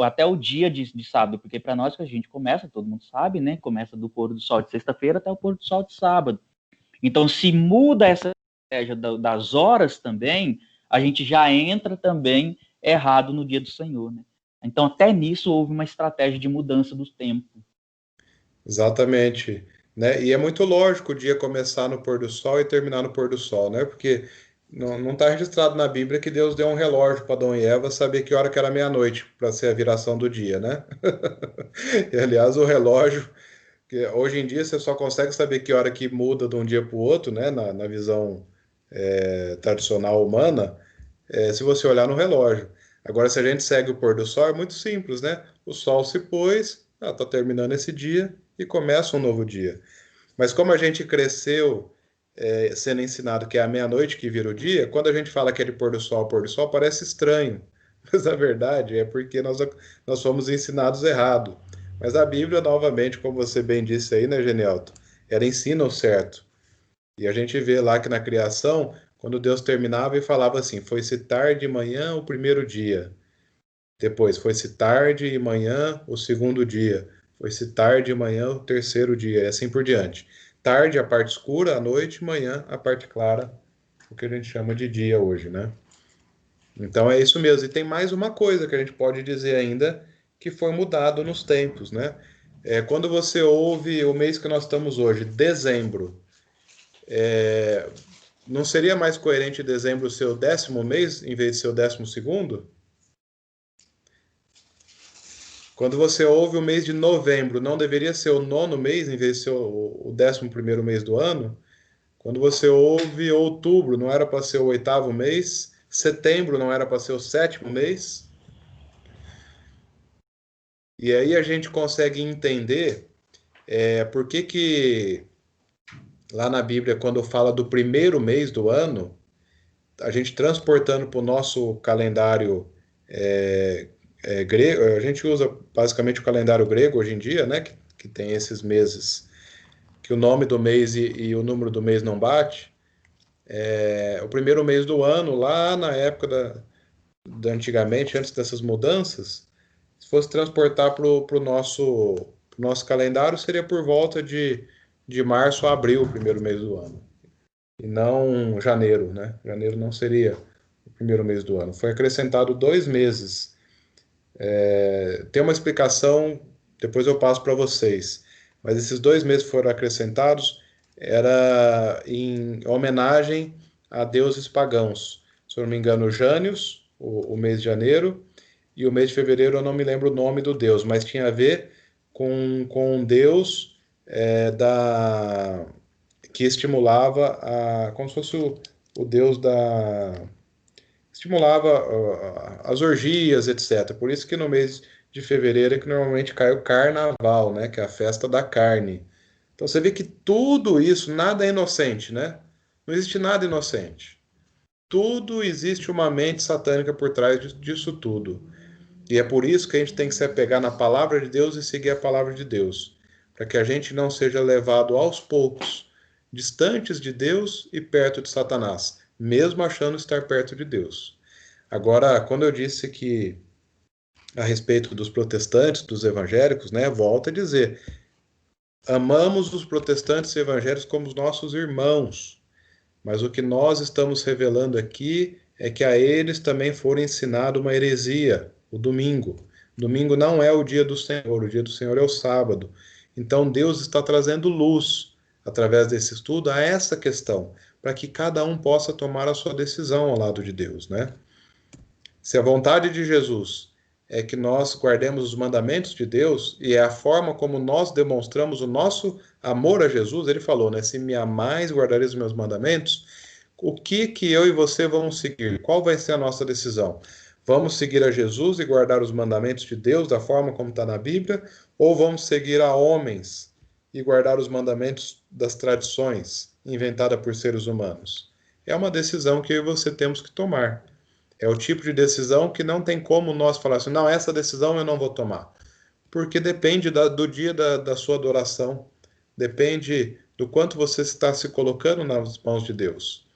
até o dia de sábado, porque para nós que a gente começa, todo mundo sabe, né, começa do pôr do sol de sexta-feira até o pôr do sol de sábado. Então, se muda essa estratégia das horas também, a gente já entra também errado no dia do Senhor, né? Então, até nisso houve uma estratégia de mudança do tempo. Exatamente, né? E é muito lógico o dia começar no pôr do sol e terminar no pôr do sol, né? Porque não está registrado na Bíblia que Deus deu um relógio para Adão e Eva saber que hora que era meia-noite para ser a viração do dia, né? E, aliás, o relógio, que hoje em dia você só consegue saber que hora que muda de um dia para o outro, né? Na visão tradicional humana, se você olhar no relógio. Agora, se a gente segue o pôr do sol, é muito simples, né? O sol se pôs, está terminando esse dia e começa um novo dia. Mas como a gente cresceu sendo ensinado que é a meia-noite que vira o dia, quando a gente fala que é de pôr do sol, parece estranho. Mas a verdade é porque nós fomos ensinados errado. Mas a Bíblia, novamente, como você bem disse aí, né, Genialto? Ela ensina o certo. E a gente vê lá que na criação, quando Deus terminava e falava assim, foi-se tarde e manhã o primeiro dia. Depois, foi-se tarde e manhã o segundo dia. Foi-se tarde e manhã o terceiro dia, e assim por diante. Tarde, a parte escura, a noite, manhã, a parte clara, o que a gente chama de dia hoje, né? Então é isso mesmo. E tem mais uma coisa que a gente pode dizer ainda, que foi mudado nos tempos, né? Quando você ouve o mês que nós estamos hoje, dezembro, não seria mais coerente dezembro ser o 10º mês, em vez de ser o 12º? Quando você ouve o mês de novembro, não deveria ser o 9º mês, em vez de ser o 11º mês do ano? Quando você ouve outubro, não era para ser o 8º mês? Setembro não era para ser o 7º mês? E aí a gente consegue entender por que lá na Bíblia, quando fala do primeiro mês do ano, a gente transportando para o nosso calendário grego, a gente usa basicamente o calendário grego hoje em dia, né, que tem esses meses, que o nome do mês e o número do mês não bate. O primeiro mês do ano, lá na época da antigamente, antes dessas mudanças, se fosse transportar para o nosso calendário, seria por volta de março a abril, o primeiro mês do ano. E não janeiro, né? Janeiro não seria o primeiro mês do ano. Foi acrescentado 2 meses. Tem uma explicação, depois eu passo para vocês. Mas esses 2 meses foram acrescentados, era em homenagem a deuses pagãos. Se eu não me engano, Jânius, o mês de janeiro, e o mês de fevereiro eu não me lembro o nome do deus, mas tinha a ver com um deus que estimulava como se fosse o deus estimulava as orgias, etc. Por isso que no mês de fevereiro é que normalmente cai o carnaval, né? Que é a festa da carne. Então você vê que tudo isso, nada é inocente, né? Não existe nada inocente. Tudo existe uma mente satânica por trás disso tudo. E é por isso que a gente tem que se apegar na palavra de Deus e seguir a palavra de Deus. Para que a gente não seja levado aos poucos, distantes de Deus e perto de Satanás, mesmo achando estar perto de Deus. Agora, quando eu disse que a respeito dos protestantes, dos evangélicos, né, volto a dizer, amamos os protestantes e evangélicos como os nossos irmãos, mas o que nós estamos revelando aqui é que a eles também foi ensinado uma heresia, o domingo. Domingo não é o dia do Senhor, o dia do Senhor é o sábado. Então Deus está trazendo luz, através desse estudo, a essa questão. para que cada um possa tomar a sua decisão ao lado de Deus, né? Se a vontade de Jesus é que nós guardemos os mandamentos de Deus, e é a forma como nós demonstramos o nosso amor a Jesus, ele falou, né? Se me amais, guardareis os meus mandamentos. O que eu e você vamos seguir? Qual vai ser a nossa decisão? Vamos seguir a Jesus e guardar os mandamentos de Deus da forma como está na Bíblia? Ou vamos seguir a homens e guardar os mandamentos das tradições inventadas por seres humanos? É uma decisão que eu e você temos que tomar. É o tipo de decisão que não tem como nós falar assim, não, essa decisão eu não vou tomar. Porque depende do dia da sua adoração. Depende do quanto você está se colocando nas mãos de Deus.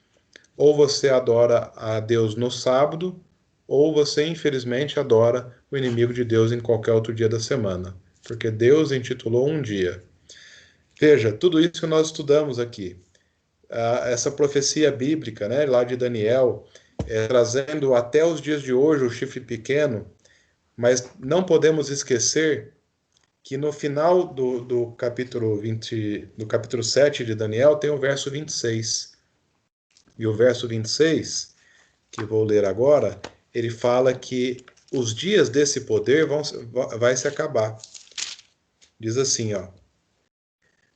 Ou você adora a Deus no sábado, ou você, infelizmente, adora o inimigo de Deus em qualquer outro dia da semana. Porque Deus intitulou um dia. Veja, tudo isso que nós estudamos aqui. Essa profecia bíblica, né, lá de Daniel, trazendo até os dias de hoje o chifre pequeno, mas não podemos esquecer que no final do capítulo 7 de Daniel tem o verso 26. E o verso 26, que vou ler agora, ele fala que os dias desse poder vai se acabar. Diz assim, ó.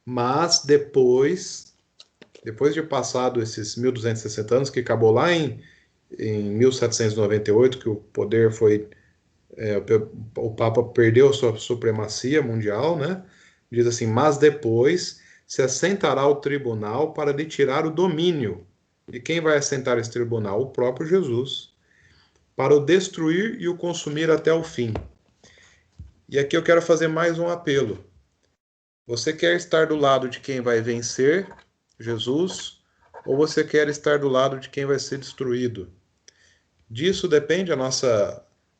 Mas depois de passado esses 1260 anos, que acabou lá em 1798, que o poder foi... o Papa perdeu sua supremacia mundial, né? Diz assim, mas depois se assentará o tribunal para lhe tirar o domínio. E quem vai assentar esse tribunal? O próprio Jesus. Para o destruir e o consumir até o fim. E aqui eu quero fazer mais um apelo. Você quer estar do lado de quem vai vencer, Jesus, ou você quer estar do lado de quem vai ser destruído? Disso depende o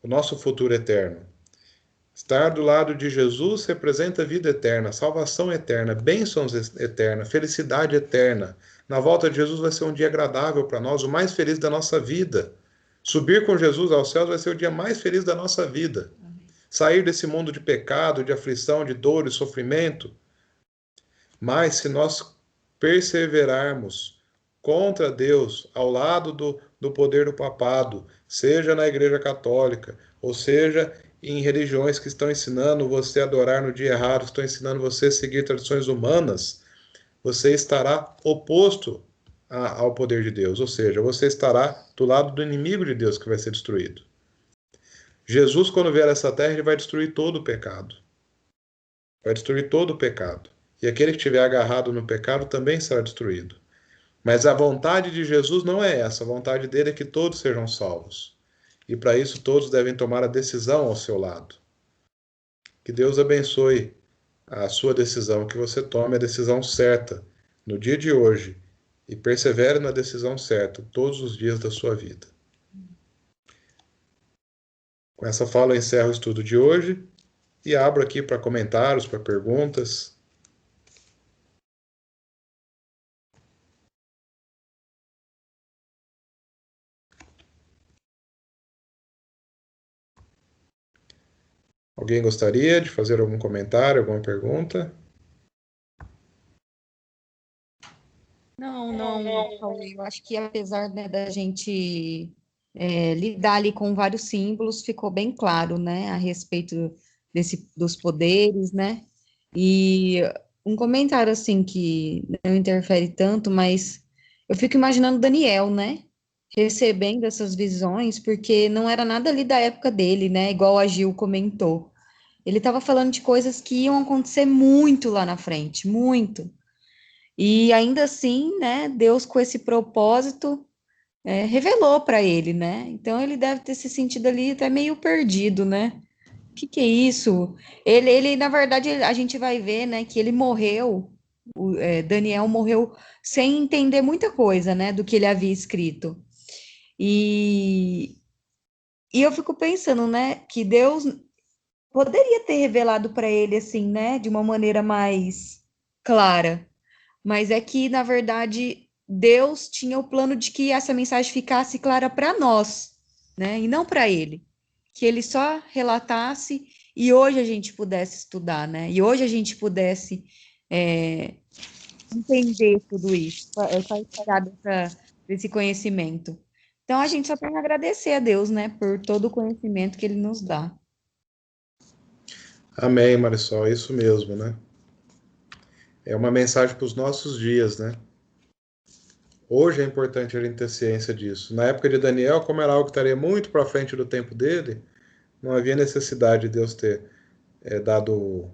nosso futuro eterno. Estar do lado de Jesus representa vida eterna, salvação eterna, bênçãos eternas, felicidade eterna. Na volta de Jesus vai ser um dia agradável para nós, o mais feliz da nossa vida. Subir com Jesus aos céus vai ser o dia mais feliz da nossa vida. Sair desse mundo de pecado, de aflição, de dor e sofrimento. Mas se nós perseverarmos contra Deus, ao lado do poder do papado, seja na Igreja Católica, ou seja em religiões que estão ensinando você a adorar no dia errado, estão ensinando você a seguir tradições humanas, você estará oposto ao poder de Deus, ou seja, você estará do lado do inimigo de Deus que vai ser destruído. Jesus, quando vier a essa terra, ele vai destruir todo o pecado. Vai destruir todo o pecado. E aquele que estiver agarrado no pecado também será destruído. Mas a vontade de Jesus não é essa. A vontade dele é que todos sejam salvos. E para isso todos devem tomar a decisão ao seu lado. Que Deus abençoe a sua decisão, que você tome a decisão certa no dia de hoje e persevere na decisão certa todos os dias da sua vida. Com essa fala eu encerro o estudo de hoje e abro aqui para comentários, para perguntas. Alguém gostaria de fazer algum comentário, alguma pergunta? Não, Paulo, eu acho que apesar, né, da gente lidar ali com vários símbolos, ficou bem claro, né, a respeito dos poderes, né, e um comentário, assim, que não interfere tanto, mas eu fico imaginando Daniel, né, recebendo essas visões, porque não era nada ali da época dele, né, igual a Gil comentou. Ele estava falando de coisas que iam acontecer muito lá na frente, muito. E ainda assim, né, Deus com esse propósito revelou para ele, né? Então ele deve ter se sentido ali até meio perdido, né? O que é isso? Ele, na verdade, a gente vai ver, né, que ele morreu, Daniel morreu sem entender muita coisa, né, do que ele havia escrito. E eu fico pensando, né, que Deus poderia ter revelado para ele assim, né, de uma maneira mais clara. Mas é que, na verdade, Deus tinha o plano de que essa mensagem ficasse clara para nós, né? E não para ele. Que ele só relatasse e hoje a gente pudesse estudar, né? E hoje a gente pudesse entender tudo isso, só esperar desse conhecimento. Então, a gente só tem que agradecer a Deus, né, por todo o conhecimento que Ele nos dá. Amém, Marisol, é isso mesmo, né? É uma mensagem para os nossos dias, né? Hoje é importante a gente ter ciência disso. Na época de Daniel, como era algo que estaria muito para frente do tempo dele, não havia necessidade de Deus ter dado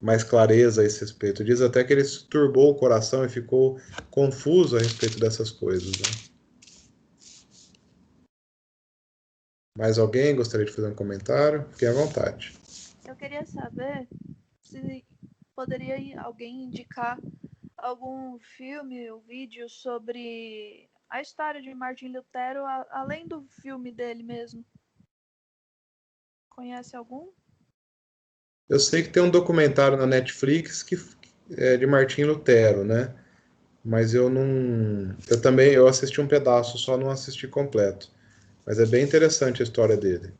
mais clareza a esse respeito. Diz até que ele se turbou o coração e ficou confuso a respeito dessas coisas, né? Mais alguém gostaria de fazer um comentário? Fiquem à vontade. Eu queria saber se poderia alguém indicar algum filme ou vídeo sobre a história de Martim Lutero, além do filme dele mesmo. Conhece algum? Eu sei que tem um documentário na Netflix que é de Martim Lutero, né? Mas eu não... Eu assisti um pedaço, só não assisti completo. Mas é bem interessante a história dele.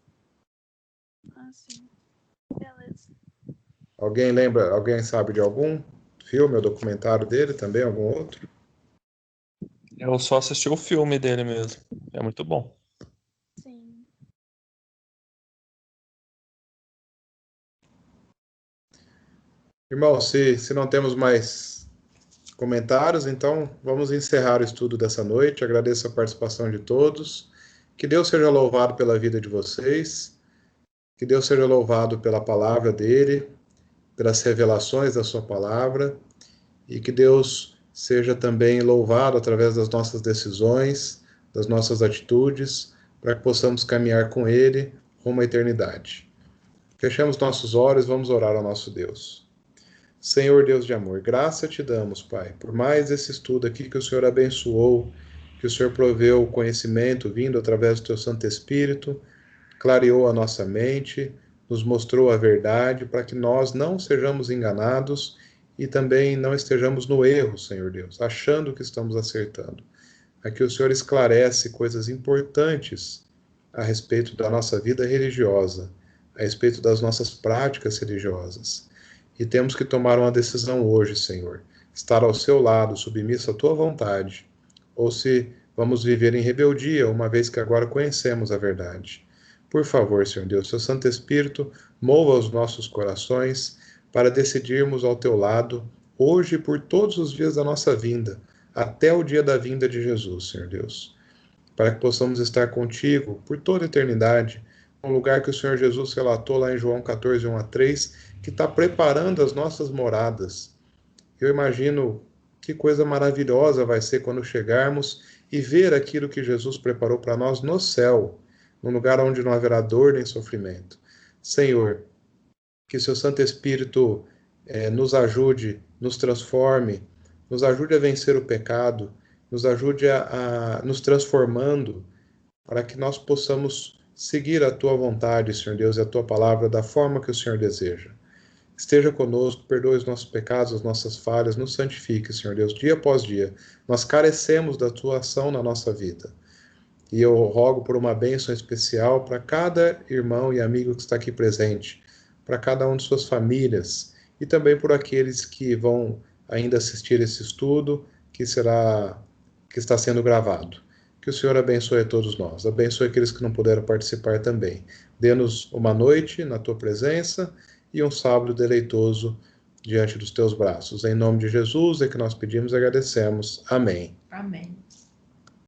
Ah, sim. Beleza. Alguém sabe de algum filme ou documentário dele também, algum outro? Eu só assisti o filme dele mesmo. É muito bom. Sim. Irmão, se não temos mais comentários, então vamos encerrar o estudo dessa noite. Agradeço a participação de todos. Que Deus seja louvado pela vida de vocês. Que Deus seja louvado pela palavra dele, pelas revelações da sua palavra. E que Deus seja também louvado através das nossas decisões, das nossas atitudes, para que possamos caminhar com ele rumo à eternidade. Fechamos nossos olhos, vamos orar ao nosso Deus. Senhor Deus de amor, graça te damos, Pai, por mais esse estudo aqui que o Senhor abençoou, que o Senhor proveu o conhecimento vindo através do teu Santo Espírito, clareou a nossa mente, nos mostrou a verdade, para que nós não sejamos enganados e também não estejamos no erro, Senhor Deus, achando que estamos acertando. Aqui o Senhor esclarece coisas importantes a respeito da nossa vida religiosa, a respeito das nossas práticas religiosas. E temos que tomar uma decisão hoje, Senhor. Estar ao seu lado, submisso à tua vontade. Ou se vamos viver em rebeldia, uma vez que agora conhecemos a verdade. Por favor, Senhor Deus, seu Santo Espírito, mova os nossos corações para decidirmos ao teu lado, hoje e por todos os dias da nossa vinda, até o dia da vinda de Jesus, Senhor Deus. Para que possamos estar contigo por toda a eternidade, um lugar que o Senhor Jesus relatou lá em João 14, 1-3, que está preparando as nossas moradas. Eu imagino que coisa maravilhosa vai ser quando chegarmos e ver aquilo que Jesus preparou para nós no céu, num lugar onde não haverá dor nem sofrimento. Senhor, que seu Santo Espírito nos ajude, nos transforme, nos ajude a vencer o pecado, nos ajude a nos transformando, para que nós possamos seguir a tua vontade, Senhor Deus, e a tua palavra da forma que o Senhor deseja. Esteja conosco, perdoe os nossos pecados, as nossas falhas, nos santifique, Senhor Deus, dia após dia. Nós carecemos da tua ação na nossa vida. E eu rogo por uma bênção especial para cada irmão e amigo que está aqui presente, para cada um de suas famílias, e também por aqueles que vão ainda assistir esse estudo, que está sendo gravado. Que o Senhor abençoe a todos nós, abençoe aqueles que não puderam participar também. Dê-nos uma noite na tua presença e um sábado deleitoso diante dos teus braços. Em nome de Jesus é que nós pedimos e agradecemos. Amém. Amém.